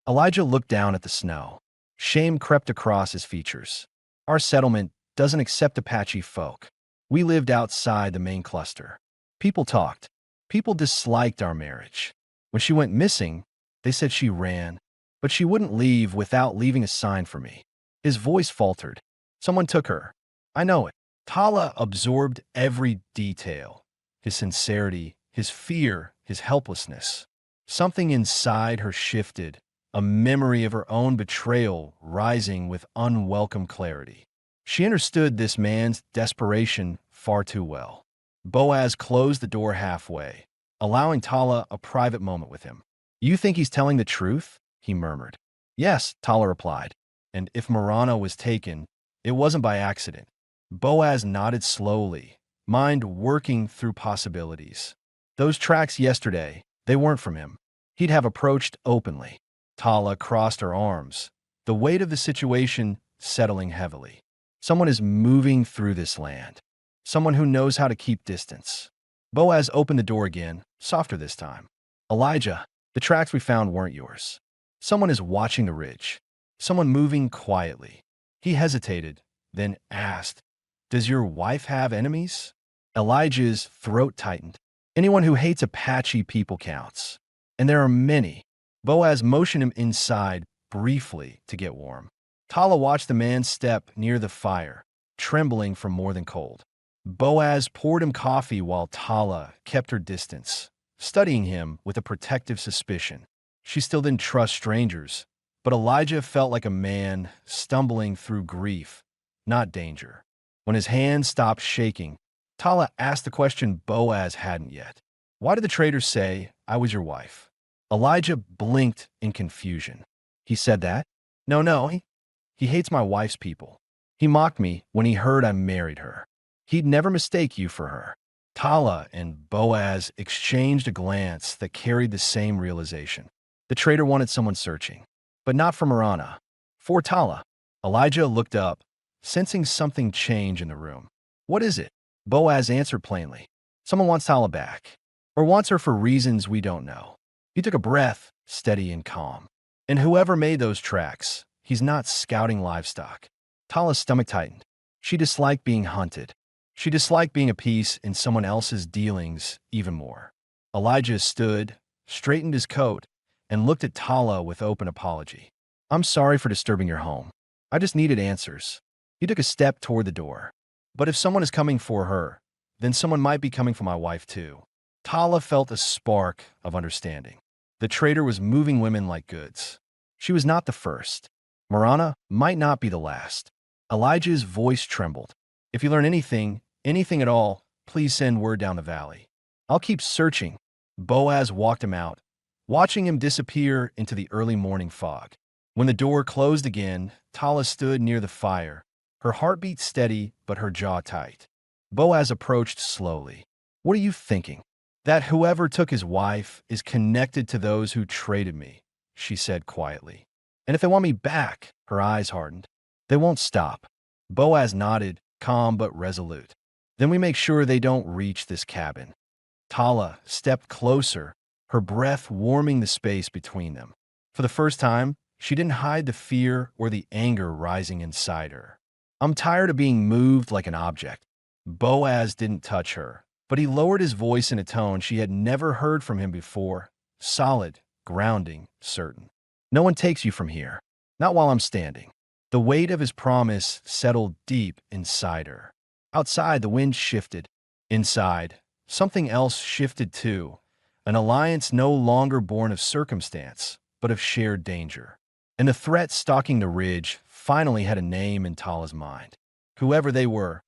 Elijah looked down at the snow. Shame crept across his features. "Our settlement doesn't accept Apache folk. We lived outside the main cluster. People talked. People disliked our marriage. When she went missing, they said she ran. but she wouldn't leave without leaving a sign for me. His voice faltered. Someone took her. I know it. Tala absorbed every detail. His sincerity, his fear, his helplessness. Something inside her shifted, a memory of her own betrayal rising with unwelcome clarity. She understood this man's desperation far too well. Boaz closed the door halfway, allowing Tala a private moment with him. You think he's telling the truth? He murmured. Yes, Tala replied. And if Marana was taken, it wasn't by accident. Boaz nodded slowly, mind working through possibilities. Those tracks yesterday, they weren't from him. He'd have approached openly. Tala crossed her arms, the weight of the situation settling heavily. Someone is moving through this land. Someone who knows how to keep distance. Boaz opened the door again, softer this time. Elijah, the tracks we found weren't yours. Someone is watching the ridge. Someone moving quietly. He hesitated, then asked, Does your wife have enemies? Elijah's throat tightened. Anyone who hates Apache people counts. And there are many. Boaz motioned him inside briefly to get warm. Tala watched the man step near the fire, trembling from more than cold. Boaz poured him coffee while Tala kept her distance, studying him with a protective suspicion. She still didn't trust strangers, but Elijah felt like a man stumbling through grief, not danger. When his hand stopped shaking, Tala asked the question Boaz hadn't yet. Why did the trader say, I was your wife? Elijah blinked in confusion. He said that? No, he hates my wife's people. He mocked me when he heard I married her. He'd never mistake you for her. Tala and Boaz exchanged a glance that carried the same realization. The trader wanted someone searching, but not for Marana. For Tala. Elijah looked up, sensing something change in the room. What is it? Boaz answered plainly. Someone wants Tala back, or wants her for reasons we don't know. He took a breath, steady and calm. And whoever made those tracks, he's not scouting livestock. Tala's stomach tightened. She disliked being hunted. She disliked being a piece in someone else's dealings even more. Elijah stood, straightened his coat, and looked at Tala with open apology. I'm sorry for disturbing your home. I just needed answers. He took a step toward the door. But if someone is coming for her, then someone might be coming for my wife too. Tala felt a spark of understanding. The trader was moving women like goods. She was not the first. Marana might not be the last. Elijah's voice trembled. If you learn anything at all, please send word down the valley. I'll keep searching. Boaz walked him out, watching him disappear into the early morning fog. When the door closed again, Tala stood near the fire, her heartbeat steady but her jaw tight. Boaz approached slowly. What are you thinking? That whoever took his wife is connected to those who traded me, she said quietly. And if they want me back, her eyes hardened. They won't stop. Boaz nodded, calm but resolute. Then we make sure they don't reach this cabin. Tala stepped closer, her breath warming the space between them. For the first time, she didn't hide the fear or the anger rising inside her. I'm tired of being moved like an object. Boaz didn't touch her, but he lowered his voice in a tone she had never heard from him before, solid, grounding, certain. No one takes you from here, not while I'm standing. The weight of his promise settled deep inside her. Outside, the wind shifted. Inside, something else shifted too, an alliance no longer born of circumstance, but of shared danger. And the threat stalking the ridge finally had a name in Tala's mind. Whoever they were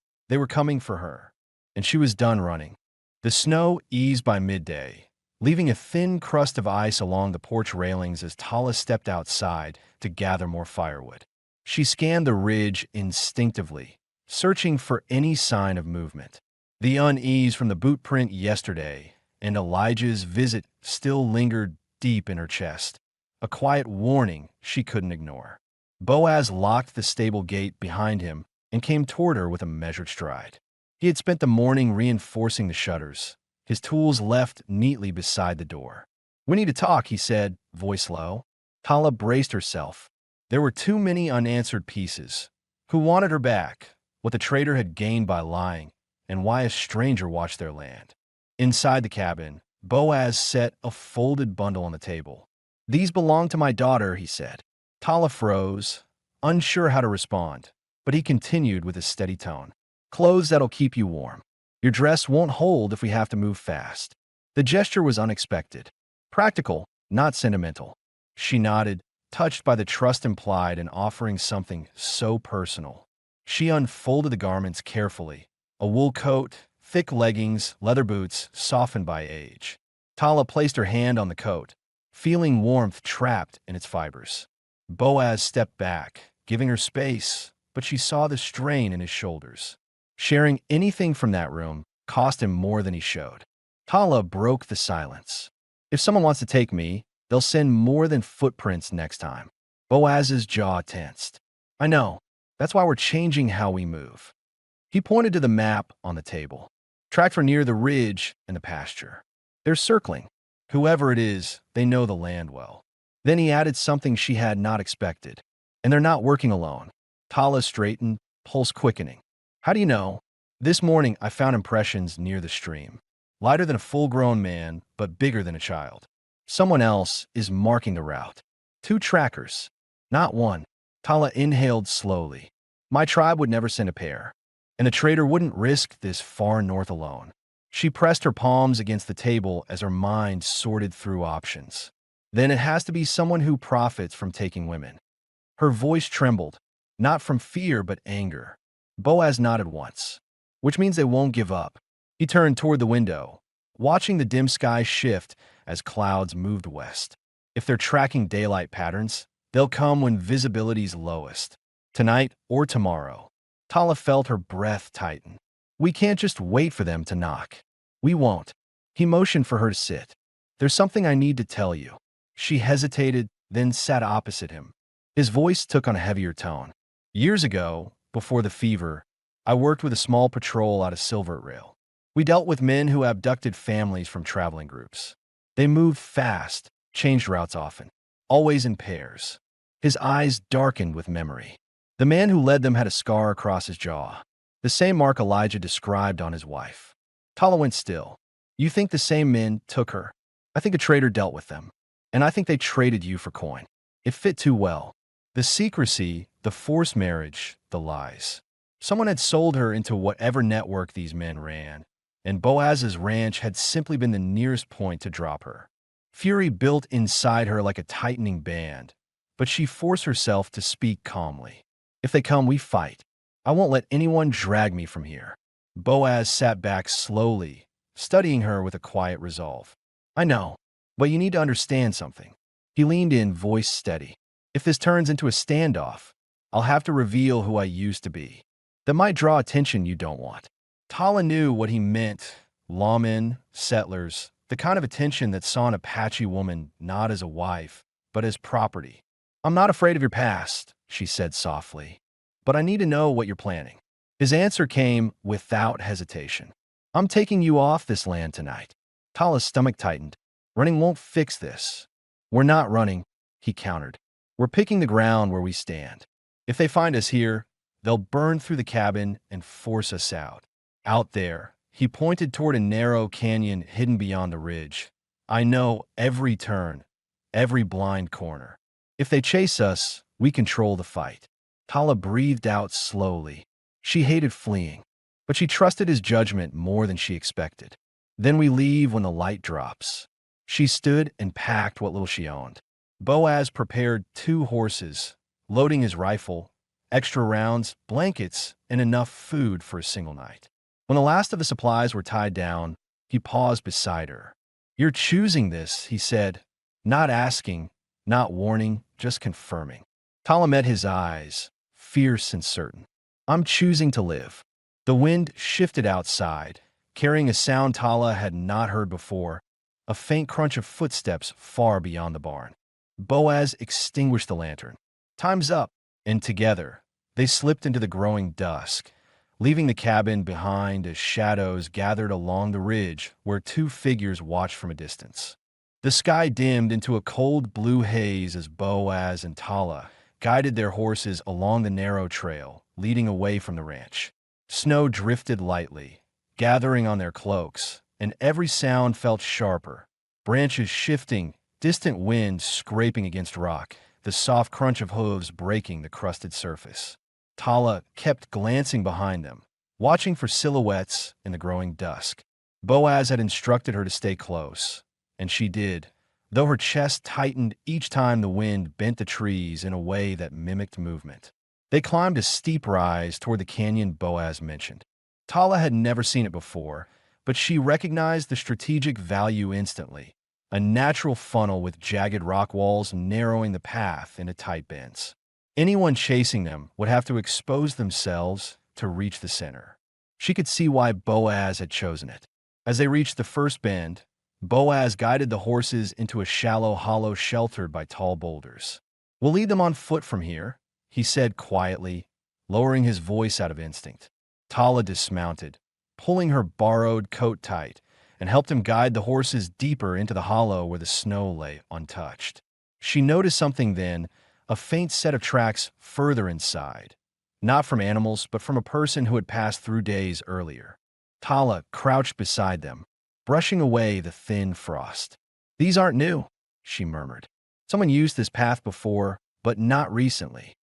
coming for her, and she was done running. The snow eased by midday, leaving a thin crust of ice along the porch railings as Tala stepped outside to gather more firewood. She scanned the ridge instinctively, searching for any sign of movement. The unease from the boot print yesterday and Elijah's visit still lingered deep in her chest, a quiet warning she couldn't ignore. Boaz locked the stable gate behind him and came toward her with a measured stride. He had spent the morning reinforcing the shutters, his tools left neatly beside the door. We need to talk, he said, voice low. Tala braced herself. There were too many unanswered pieces. Who wanted her back, what the trader had gained by lying, and why a stranger watched their land. Inside the cabin, Boaz set a folded bundle on the table. "These belong to my daughter," he said. Tala froze, unsure how to respond, but he continued with a steady tone. "Clothes that'll keep you warm. Your dress won't hold if we have to move fast." The gesture was unexpected. Practical, not sentimental. She nodded, touched by the trust implied in offering something so personal. She unfolded the garments carefully. A wool coat, thick leggings, leather boots, softened by age. Tala placed her hand on the coat, feeling warmth trapped in its fibers. Boaz stepped back, giving her space, but she saw the strain in his shoulders. Sharing anything from that room cost him more than he showed. Tala broke the silence. "If someone wants to take me, they'll send more than footprints next time." Boaz's jaw tensed. "I know. That's why we're changing how we move." He pointed to the map on the table. "Tracks are near the ridge and the pasture. They're circling. Whoever it is, they know the land well." Then he added something she had not expected. "And they're not working alone." Tala straightened, pulse quickening. "How do you know?" "This morning I found impressions near the stream. Lighter than a full-grown man, but bigger than a child. Someone else is marking the route. 2 trackers, not one." Tala inhaled slowly. "My tribe would never send a pair. And the trader wouldn't risk this far north alone." She pressed her palms against the table as her mind sorted through options. "Then it has to be someone who profits from taking women." Her voice trembled, not from fear but anger. Boaz nodded once. "Which means they won't give up." He turned toward the window, watching the dim sky shift as clouds moved west. "If they're tracking daylight patterns, they'll come when visibility's lowest. Tonight or tomorrow." Tala felt her breath tighten. "We can't just wait for them to knock." "We won't." He motioned for her to sit. "There's something I need to tell you." She hesitated, then sat opposite him. His voice took on a heavier tone. "Years ago, before the fever, I worked with a small patrol out of Silver Rail. We dealt with men who abducted families from traveling groups. They moved fast, changed routes often, always in pairs." His eyes darkened with memory. The man who led them had a scar across his jaw, the same mark Elijah described on his wife. Tala went still. "You think the same men took her?" "I think a trader dealt with them. And I think they traded you for coin." It fit too well. The secrecy, the forced marriage, the lies. Someone had sold her into whatever network these men ran, and Boaz's ranch had simply been the nearest point to drop her. Fury built inside her like a tightening band, but she forced herself to speak calmly. "If they come, we fight. I won't let anyone drag me from here." Boaz sat back slowly, studying her with a quiet resolve. "I know, but you need to understand something." He leaned in, voice steady. "If this turns into a standoff, I'll have to reveal who I used to be. That might draw attention you don't want." Tala knew what he meant. Lawmen, settlers, the kind of attention that saw an Apache woman not as a wife, but as property. "I'm not afraid of your past," she said softly, "but I need to know what you're planning." His answer came without hesitation. "I'm taking you off this land tonight." Tala's stomach tightened. "Running won't fix this." "We're not running," he countered. "We're picking the ground where we stand. If they find us here, they'll burn through the cabin and force us out." "Out there," he pointed toward a narrow canyon hidden beyond the ridge. "I know every turn, every blind corner. If they chase us, we control the fight." Tala breathed out slowly. She hated fleeing, but she trusted his judgment more than she expected. "Then we leave when the light drops." She stood and packed what little she owned. Boaz prepared 2 horses, loading his rifle, extra rounds, blankets, and enough food for a single night. When the last of the supplies were tied down, he paused beside her. "You're choosing this," he said, not asking, not warning, just confirming. Tala met his eyes, fierce and certain. "I'm choosing to live." The wind shifted outside, carrying a sound Tala had not heard before, a faint crunch of footsteps far beyond the barn. Boaz extinguished the lantern. "Time's up," and together, they slipped into the growing dusk, leaving the cabin behind as shadows gathered along the ridge where 2 figures watched from a distance. The sky dimmed into a cold blue haze as Boaz and Tala guided their horses along the narrow trail, leading away from the ranch. Snow drifted lightly, gathering on their cloaks, and every sound felt sharper, branches shifting, distant wind scraping against rock, the soft crunch of hooves breaking the crusted surface. Tala kept glancing behind them, watching for silhouettes in the growing dusk. Boaz had instructed her to stay close, and she did, though her chest tightened each time the wind bent the trees in a way that mimicked movement. They climbed a steep rise toward the canyon Boaz mentioned. Tala had never seen it before, but she recognized the strategic value instantly, a natural funnel with jagged rock walls narrowing the path into tight bends. Anyone chasing them would have to expose themselves to reach the center. She could see why Boaz had chosen it. As they reached the first bend, Boaz guided the horses into a shallow hollow sheltered by tall boulders. "We'll lead them on foot from here," he said quietly, lowering his voice out of instinct. Tala dismounted, pulling her borrowed coat tight, and helped him guide the horses deeper into the hollow where the snow lay untouched. She noticed something then, a faint set of tracks further inside, not from animals, but from a person who had passed through days earlier. Tala crouched beside them, brushing away the thin frost. "These aren't new," she murmured. "Someone used this path before, but not recently."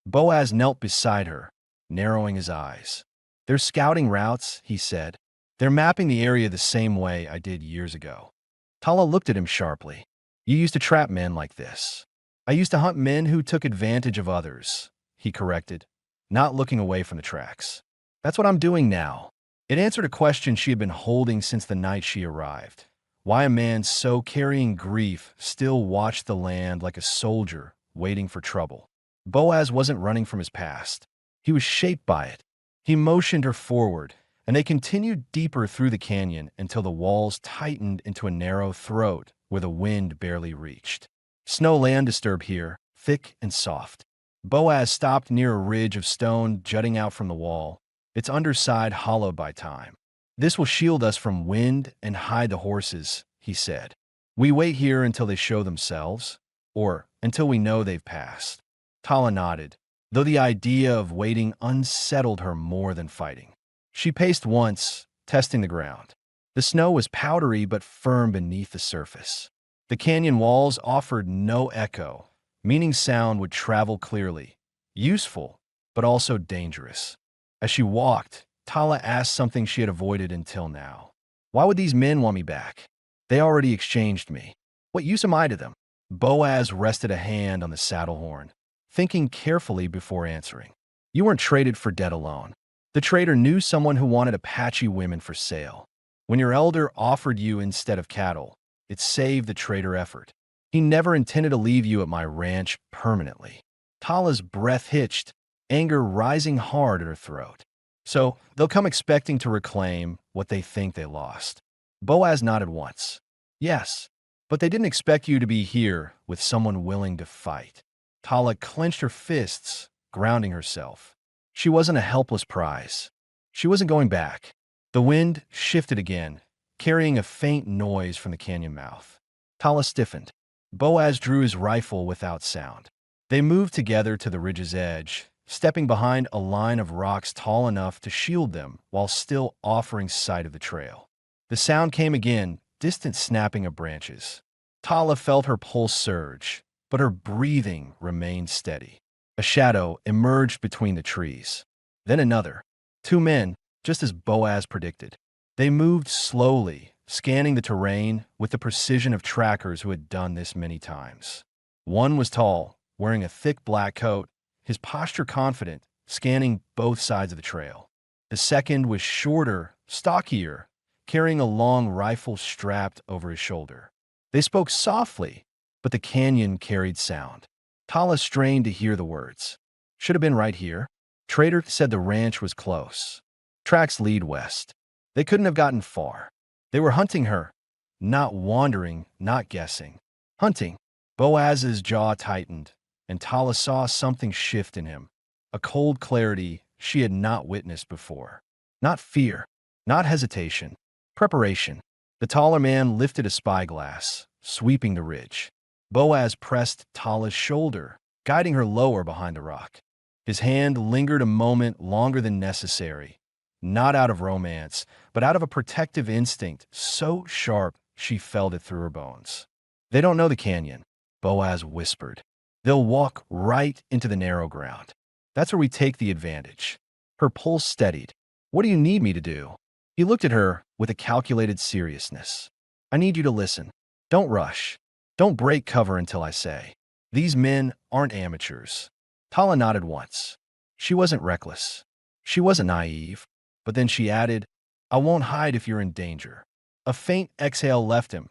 Boaz knelt beside her, narrowing his eyes. "They're scouting routes," he said. "They're mapping the area the same way I did years ago." Tala looked at him sharply. "You used to trap men like this." "I used to hunt men who took advantage of others," he corrected, not looking away from the tracks. "That's what I'm doing now." It answered a question she had been holding since the night she arrived. Why a man so carrying grief still watched the land like a soldier waiting for trouble. Boaz wasn't running from his past. He was shaped by it. He motioned her forward, and they continued deeper through the canyon until the walls tightened into a narrow throat where the wind barely reached. Snow lay undisturbed here, thick and soft. Boaz stopped near a ridge of stone jutting out from the wall, its underside hollowed by time. "This will shield us from wind and hide the horses," he said. "We wait here until they show themselves, or until we know they've passed." Tala nodded, though the idea of waiting unsettled her more than fighting. She paced once, testing the ground. The snow was powdery but firm beneath the surface. The canyon walls offered no echo, meaning sound would travel clearly. Useful, but also dangerous. As she walked, Tala asked something she had avoided until now. "Why would these men want me back? They already exchanged me. What use am I to them?" Boaz rested a hand on the saddle horn, thinking carefully before answering. "You weren't traded for dead alone. The trader knew someone who wanted Apache women for sale. When your elder offered you instead of cattle, it saved the trader effort. He never intended to leave you at my ranch permanently." Tala's breath hitched, anger rising hard at her throat. "So they'll come expecting to reclaim what they think they lost." Boaz nodded once. "Yes, but they didn't expect you to be here with someone willing to fight." Tala clenched her fists, grounding herself. She wasn't a helpless prize. She wasn't going back. The wind shifted again, carrying a faint noise from the canyon mouth. Tala stiffened. Boaz drew his rifle without sound. They moved together to the ridge's edge, stepping behind a line of rocks tall enough to shield them while still offering sight of the trail. The sound came again, distant snapping of branches. Tala felt her pulse surge, but her breathing remained steady. A shadow emerged between the trees. Then another. Two men, just as Boaz predicted. They moved slowly, scanning the terrain with the precision of trackers who had done this many times. One was tall, wearing a thick black coat, his posture confident, scanning both sides of the trail. The second was shorter, stockier, carrying a long rifle strapped over his shoulder. They spoke softly, but the canyon carried sound. Tala strained to hear the words. "Should have been right here." Trader said the ranch was close. "Tracks lead west." They couldn't have gotten far. They were hunting her. Not wandering, not guessing. Hunting. Boaz's jaw tightened, and Tala saw something shift in him. A cold clarity she had not witnessed before. Not fear, not hesitation. Preparation. The taller man lifted a spyglass, sweeping the ridge. Boaz pressed Tala's shoulder, guiding her lower behind the rock. His hand lingered a moment longer than necessary, not out of romance, but out of a protective instinct so sharp she felt it through her bones. They don't know the canyon, Boaz whispered. They'll walk right into the narrow ground. That's where we take the advantage. Her pulse steadied. What do you need me to do? He looked at her with a calculated seriousness. I need you to listen. Don't rush. Don't break cover until I say. These men aren't amateurs. Tala nodded once. She wasn't reckless. She wasn't naive. But then she added, I won't hide if you're in danger. A faint exhale left him.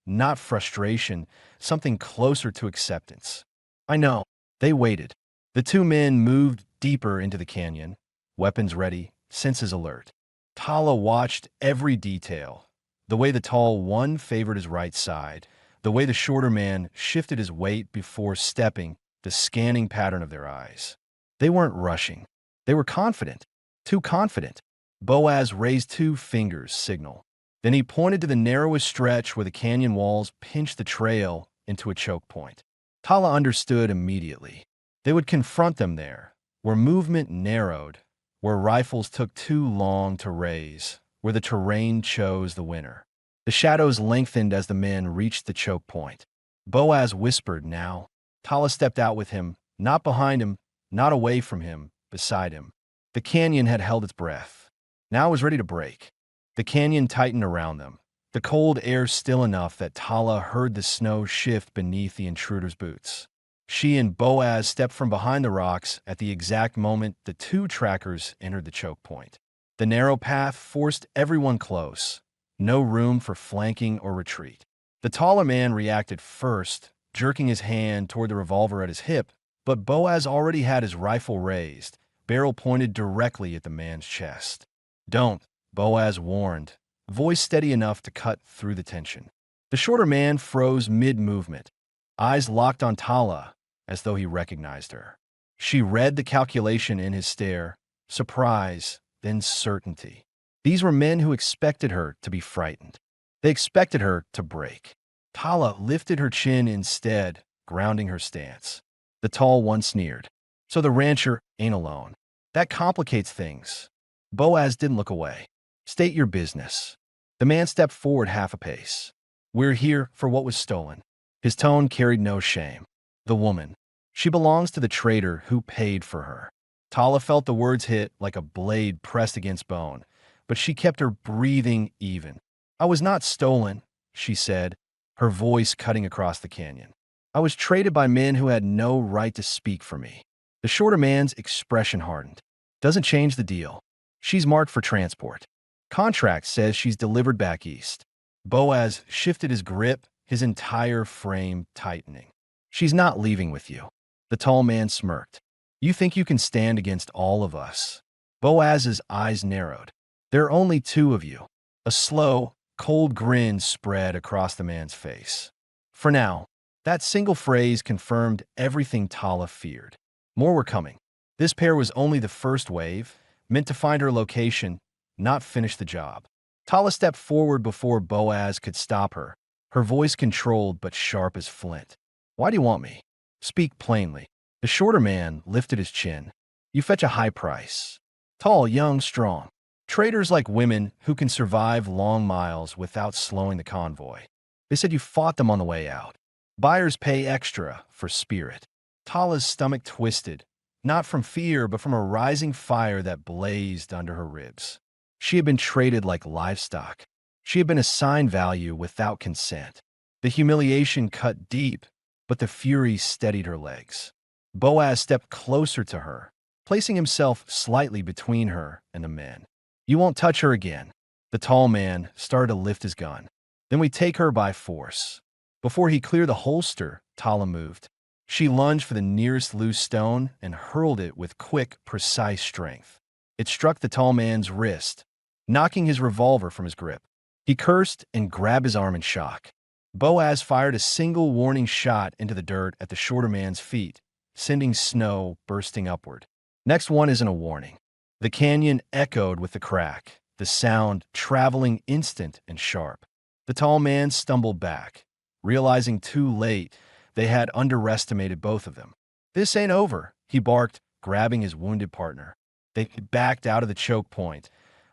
Not frustration, something closer to acceptance. I know. They waited. The two men moved deeper into the canyon, weapons ready, senses alert. Tala watched every detail. The way the tall one favored his right side, the way the shorter man shifted his weight before stepping, the scanning pattern of their eyes. They weren't rushing. They were confident. Too confident. Boaz raised two fingers, signal. Then he pointed to the narrowest stretch where the canyon walls pinched the trail into a choke point. Tala understood immediately. They would confront them there, where movement narrowed, where rifles took too long to raise, where the terrain chose the winner. The shadows lengthened as the men reached the choke point. Boaz whispered now. Tala stepped out with him, not behind him, not away from him, beside him. The canyon had held its breath. Now it was ready to break. The canyon tightened around them, the cold air still enough that Tala heard the snow shift beneath the intruder's boots. She and Boaz stepped from behind the rocks at the exact moment the two trackers entered the choke point. The narrow path forced everyone close, no room for flanking or retreat. The taller man reacted first, jerking his hand toward the revolver at his hip, but Boaz already had his rifle raised, barrel pointed directly at the man's chest. Don't, Boaz warned, voice steady enough to cut through the tension. The shorter man froze mid-movement, eyes locked on Tala, as though he recognized her. She read the calculation in his stare, surprise, then certainty. These were men who expected her to be frightened. They expected her to break. Tala lifted her chin instead, grounding her stance. The tall one sneered. So the rancher ain't alone. That complicates things. Boaz didn't look away. State your business. The man stepped forward half a pace. We're here for what was stolen. His tone carried no shame. The woman. She belongs to the trader who paid for her. Tala felt the words hit like a blade pressed against bone, but she kept her breathing even. I was not stolen, she said, her voice cutting across the canyon. I was traded by men who had no right to speak for me. The shorter man's expression hardened. Doesn't change the deal. She's marked for transport. Contract says she's delivered back east. Boaz shifted his grip, his entire frame tightening. She's not leaving with you. The tall man smirked. You think you can stand against all of us? Boaz's eyes narrowed. There are only two of you. A slow, cold grin spread across the man's face. For now, that single phrase confirmed everything Tala feared. More were coming. This pair was only the first wave, meant to find her location, not finish the job. Tala stepped forward before Boaz could stop her, her voice controlled but sharp as flint. Why do you want me? Speak plainly. The shorter man lifted his chin. You fetch a high price. Tall, young, strong. Traders like women who can survive long miles without slowing the convoy. They said you fought them on the way out. Buyers pay extra for spirit. Tala's stomach twisted, not from fear but from a rising fire that blazed under her ribs. She had been traded like livestock. She had been assigned value without consent. The humiliation cut deep, but the fury steadied her legs. Boaz stepped closer to her, placing himself slightly between her and the men. You won't touch her again. The tall man started to lift his gun. Then we take her by force. Before he cleared the holster, Tala moved. She lunged for the nearest loose stone and hurled it with quick, precise strength. It struck the tall man's wrist, knocking his revolver from his grip. He cursed and grabbed his arm in shock. Boaz fired a single warning shot into the dirt at the shorter man's feet, sending snow bursting upward. Next one isn't a warning. The canyon echoed with the crack, the sound traveling instant and sharp. The tall man stumbled back, realizing too late they had underestimated both of them. This ain't over, he barked, grabbing his wounded partner. They backed out of the choke point,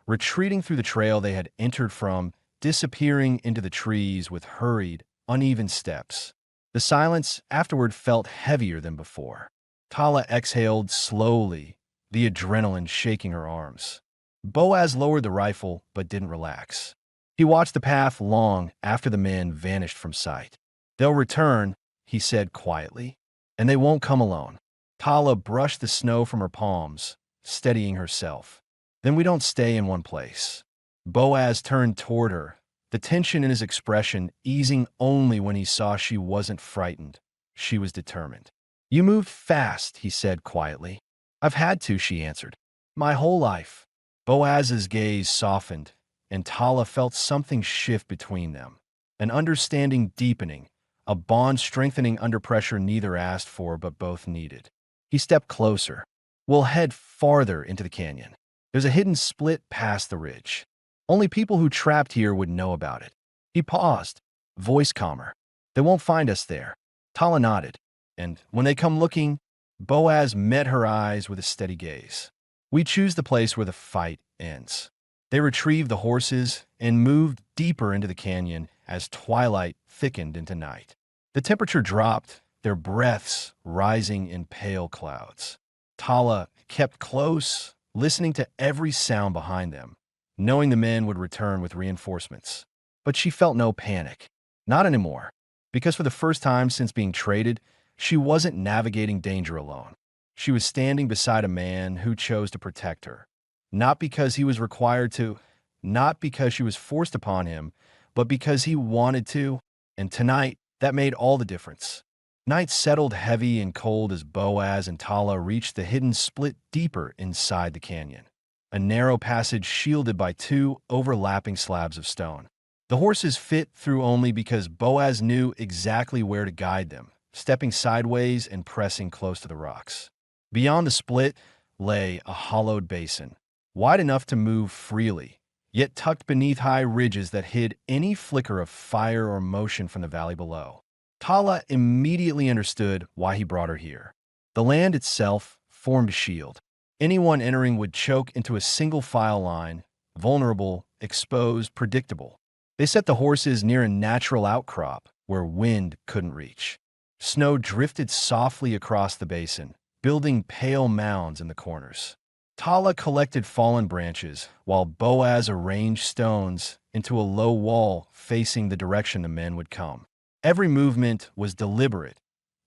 retreating through the trail they had entered from, disappearing into the trees with hurried, uneven steps. The silence afterward felt heavier than before. Tala exhaled slowly, the adrenaline shaking her arms. Boaz lowered the rifle but didn't relax. He watched the path long after the men vanished from sight. "They'll return," he said quietly, "and they won't come alone." Tala brushed the snow from her palms, steadying herself. "Then we don't stay in one place." Boaz turned toward her, the tension in his expression easing only when he saw she wasn't frightened. She was determined. "You moved fast," he said quietly. "I've had to," she answered. "My whole life." Boaz's gaze softened, and Tala felt something shift between them. An understanding deepening, a bond strengthening under pressure neither asked for but both needed. He stepped closer. "We'll head farther into the canyon. There's a hidden split past the ridge. Only people who trapped here would know about it." He paused, voice calmer. "They won't find us there." Tala nodded. "And when they come looking," Boaz met her eyes with a steady gaze. "We choose the place where the fight ends." They retrieved the horses and moved deeper into the canyon as twilight thickened into night. The temperature dropped, their breaths rising in pale clouds. Tala kept close, listening to every sound behind them, knowing the men would return with reinforcements. But she felt no panic. Not anymore. Because for the first time since being traded, she wasn't navigating danger alone. She was standing beside a man who chose to protect her. Not because he was required to, not because she was forced upon him, but because he wanted to. And tonight, that made all the difference. Night settled heavy and cold as Boaz and Tala reached the hidden split deeper inside the canyon. A narrow passage shielded by two overlapping slabs of stone. The horses fit through only because Boaz knew exactly where to guide them, stepping sideways and pressing close to the rocks. Beyond the split lay a hollowed basin, wide enough to move freely, yet tucked beneath high ridges that hid any flicker of fire or motion from the valley below. Tala immediately understood why he brought her here. The land itself formed a shield. Anyone entering would choke into a single file line, vulnerable, exposed, predictable. They set the horses near a natural outcrop where wind couldn't reach. Snow drifted softly across the basin, building pale mounds in the corners. Tala collected fallen branches, while Boaz arranged stones into a low wall facing the direction the men would come. Every movement was deliberate,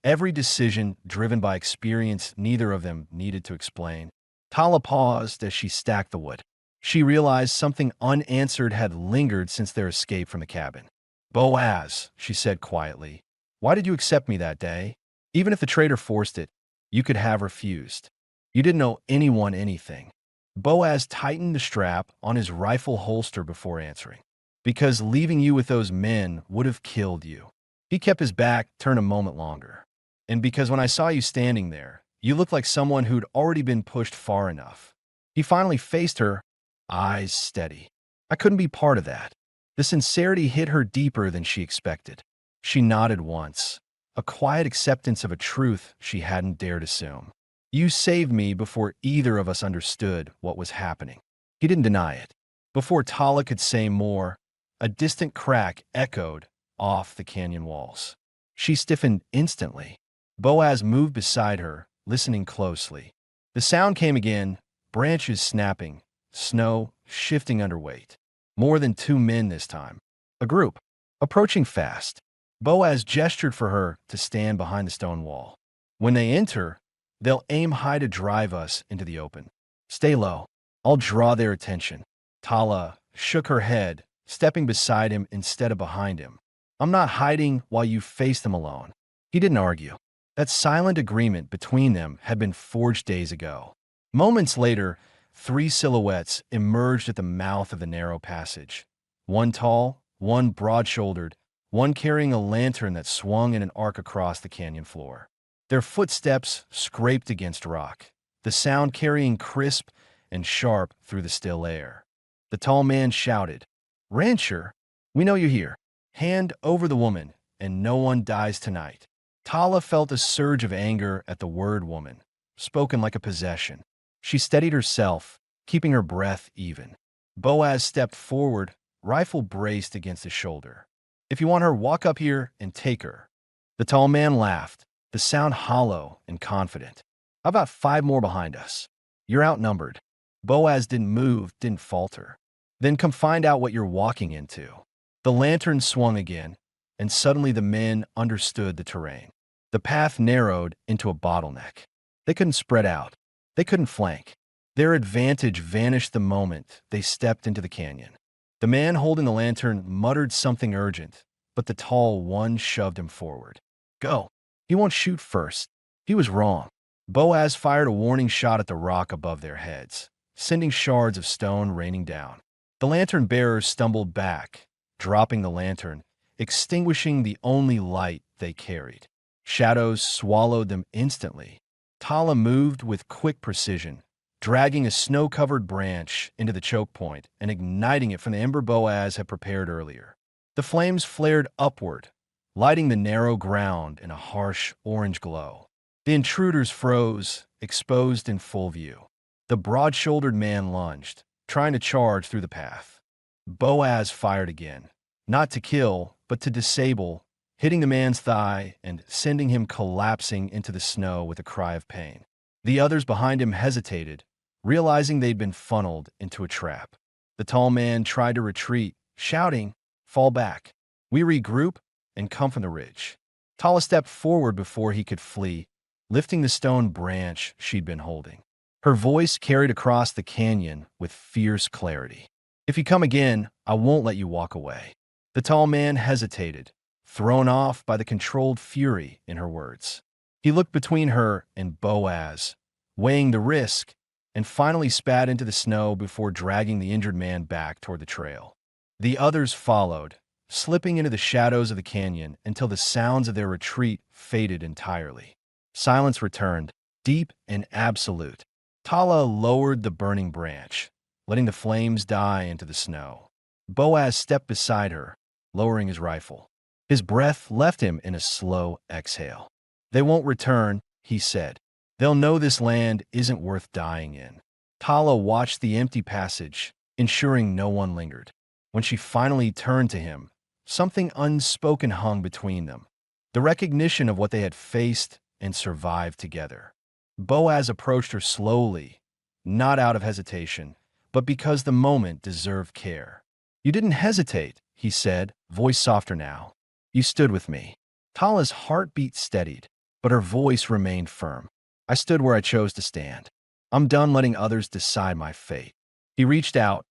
every decision driven by experience neither of them needed to explain. Tala paused as she stacked the wood. She realized something unanswered had lingered since their escape from the cabin. "Boaz," she said quietly, "why did you accept me that day? Even if the traitor forced it, you could have refused. You didn't owe anyone anything." Boaz tightened the strap on his rifle holster before answering. "Because leaving you with those men would have killed you." He kept his back turned a moment longer. "And because when I saw you standing there, you looked like someone who'd already been pushed far enough." He finally faced her, eyes steady. "I couldn't be part of that." The sincerity hit her deeper than she expected. She nodded once, a quiet acceptance of a truth she hadn't dared assume. "You saved me before either of us understood what was happening." He didn't deny it. Before Tala could say more, a distant crack echoed off the canyon walls. She stiffened instantly. Boaz moved beside her, listening closely. The sound came again, branches snapping, snow shifting under weight. More than two men this time. A group, approaching fast. Boaz gestured for her to stand behind the stone wall. "When they enter, they'll aim high to drive us into the open. Stay low. I'll draw their attention." Tala shook her head, stepping beside him instead of behind him. "I'm not hiding while you face them alone." He didn't argue. That silent agreement between them had been forged days ago. Moments later, three silhouettes emerged at the mouth of the narrow passage. One tall, one broad-shouldered, one carrying a lantern that swung in an arc across the canyon floor. Their footsteps scraped against rock, the sound carrying crisp and sharp through the still air. The tall man shouted, "Rancher, we know you're here. Hand over the woman, and no one dies tonight." Tala felt a surge of anger at the word woman, spoken like a possession. She steadied herself, keeping her breath even. Boaz stepped forward, rifle braced against his shoulder. If you want her, walk up here and take her." The tall man laughed, the sound hollow and confident. "How about 5 more behind us? You're outnumbered." Boaz didn't move, didn't falter. "Then come find out what you're walking into." The lantern swung again, and suddenly the men understood the terrain. The path narrowed into a bottleneck. They couldn't spread out. They couldn't flank. Their advantage vanished the moment they stepped into the canyon. The man holding the lantern muttered something urgent, but the tall one shoved him forward. "Go. He won't shoot first." He was wrong. Boaz fired a warning shot at the rock above their heads, sending shards of stone raining down. The lantern bearers stumbled back, dropping the lantern, extinguishing the only light they carried. Shadows swallowed them instantly. Tala moved with quick precision, dragging a snow-covered branch into the choke point and igniting it from the ember Boaz had prepared earlier. The flames flared upward, lighting the narrow ground in a harsh orange glow. The intruders froze, exposed in full view. The broad-shouldered man lunged, trying to charge through the path. Boaz fired again, not to kill, but to disable, hitting the man's thigh and sending him collapsing into the snow with a cry of pain. The others behind him hesitated, realizing they'd been funneled into a trap. The tall man tried to retreat, shouting, "Fall back. We regroup and come from the ridge." Tala stepped forward before he could flee, lifting the stone branch she'd been holding. Her voice carried across the canyon with fierce clarity. "If you come again, I won't let you walk away." The tall man hesitated, thrown off by the controlled fury in her words. He looked between her and Boaz, weighing the risk, and finally spat into the snow before dragging the injured man back toward the trail. The others followed, slipping into the shadows of the canyon until the sounds of their retreat faded entirely. Silence returned, deep and absolute. Tala lowered the burning branch, letting the flames die into the snow. Boaz stepped beside her, lowering his rifle. His breath left him in a slow exhale. "They won't return," he said. "They'll know this land isn't worth dying in." Tala watched the empty passage, ensuring no one lingered. When she finally turned to him, something unspoken hung between them, the recognition of what they had faced and survived together. Boaz approached her slowly, not out of hesitation, but because the moment deserved care. "You didn't hesitate," he said, voice softer now. "You stood with me." Tala's heartbeat steadied, but her voice remained firm. "I stood where I chose to stand. I'm done letting others decide my fate." He reached out,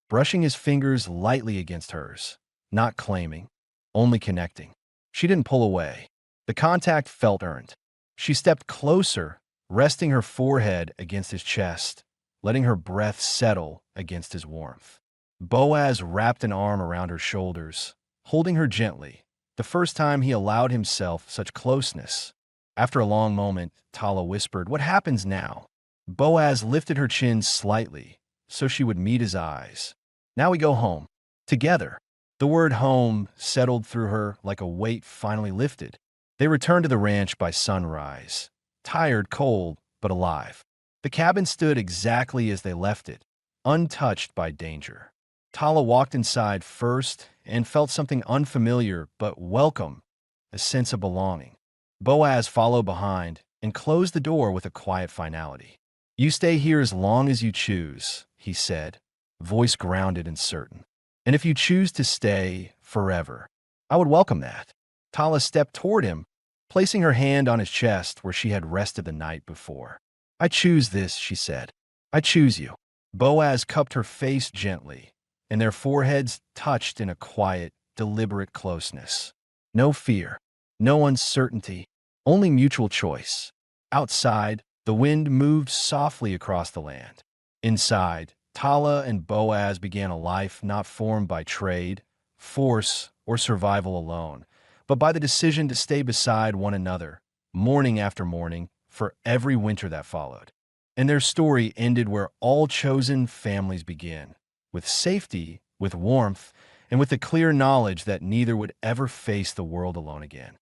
brushing his fingers lightly against hers, not claiming, only connecting. She didn't pull away. The contact felt earned. She stepped closer, resting her forehead against his chest, letting her breath settle against his warmth. Boaz wrapped an arm around her shoulders, holding her gently, the first time he allowed himself such closeness. After a long moment, Tala whispered, "What happens now?" Boaz lifted her chin slightly, so she would meet his eyes. "Now we go home. Together." The word home settled through her like a weight finally lifted. They returned to the ranch by sunrise, tired, cold, but alive. The cabin stood exactly as they left it, untouched by danger. Tala walked inside first and felt something unfamiliar but welcome, a sense of belonging. Boaz followed behind and closed the door with a quiet finality. "You stay here as long as you choose," he said, voice grounded and certain. "And if you choose to stay forever, I would welcome that." Tala stepped toward him, placing her hand on his chest where she had rested the night before. "I choose this," she said. "I choose you." Boaz cupped her face gently, and their foreheads touched in a quiet, deliberate closeness. No fear, no uncertainty, only mutual choice. Outside, the wind moved softly across the land. Inside, Tala and Boaz began a life not formed by trade, force, or survival alone, but by the decision to stay beside one another, morning after morning, for every winter that followed. And their story ended where all chosen families begin, with safety, with warmth, and with the clear knowledge that neither would ever face the world alone again.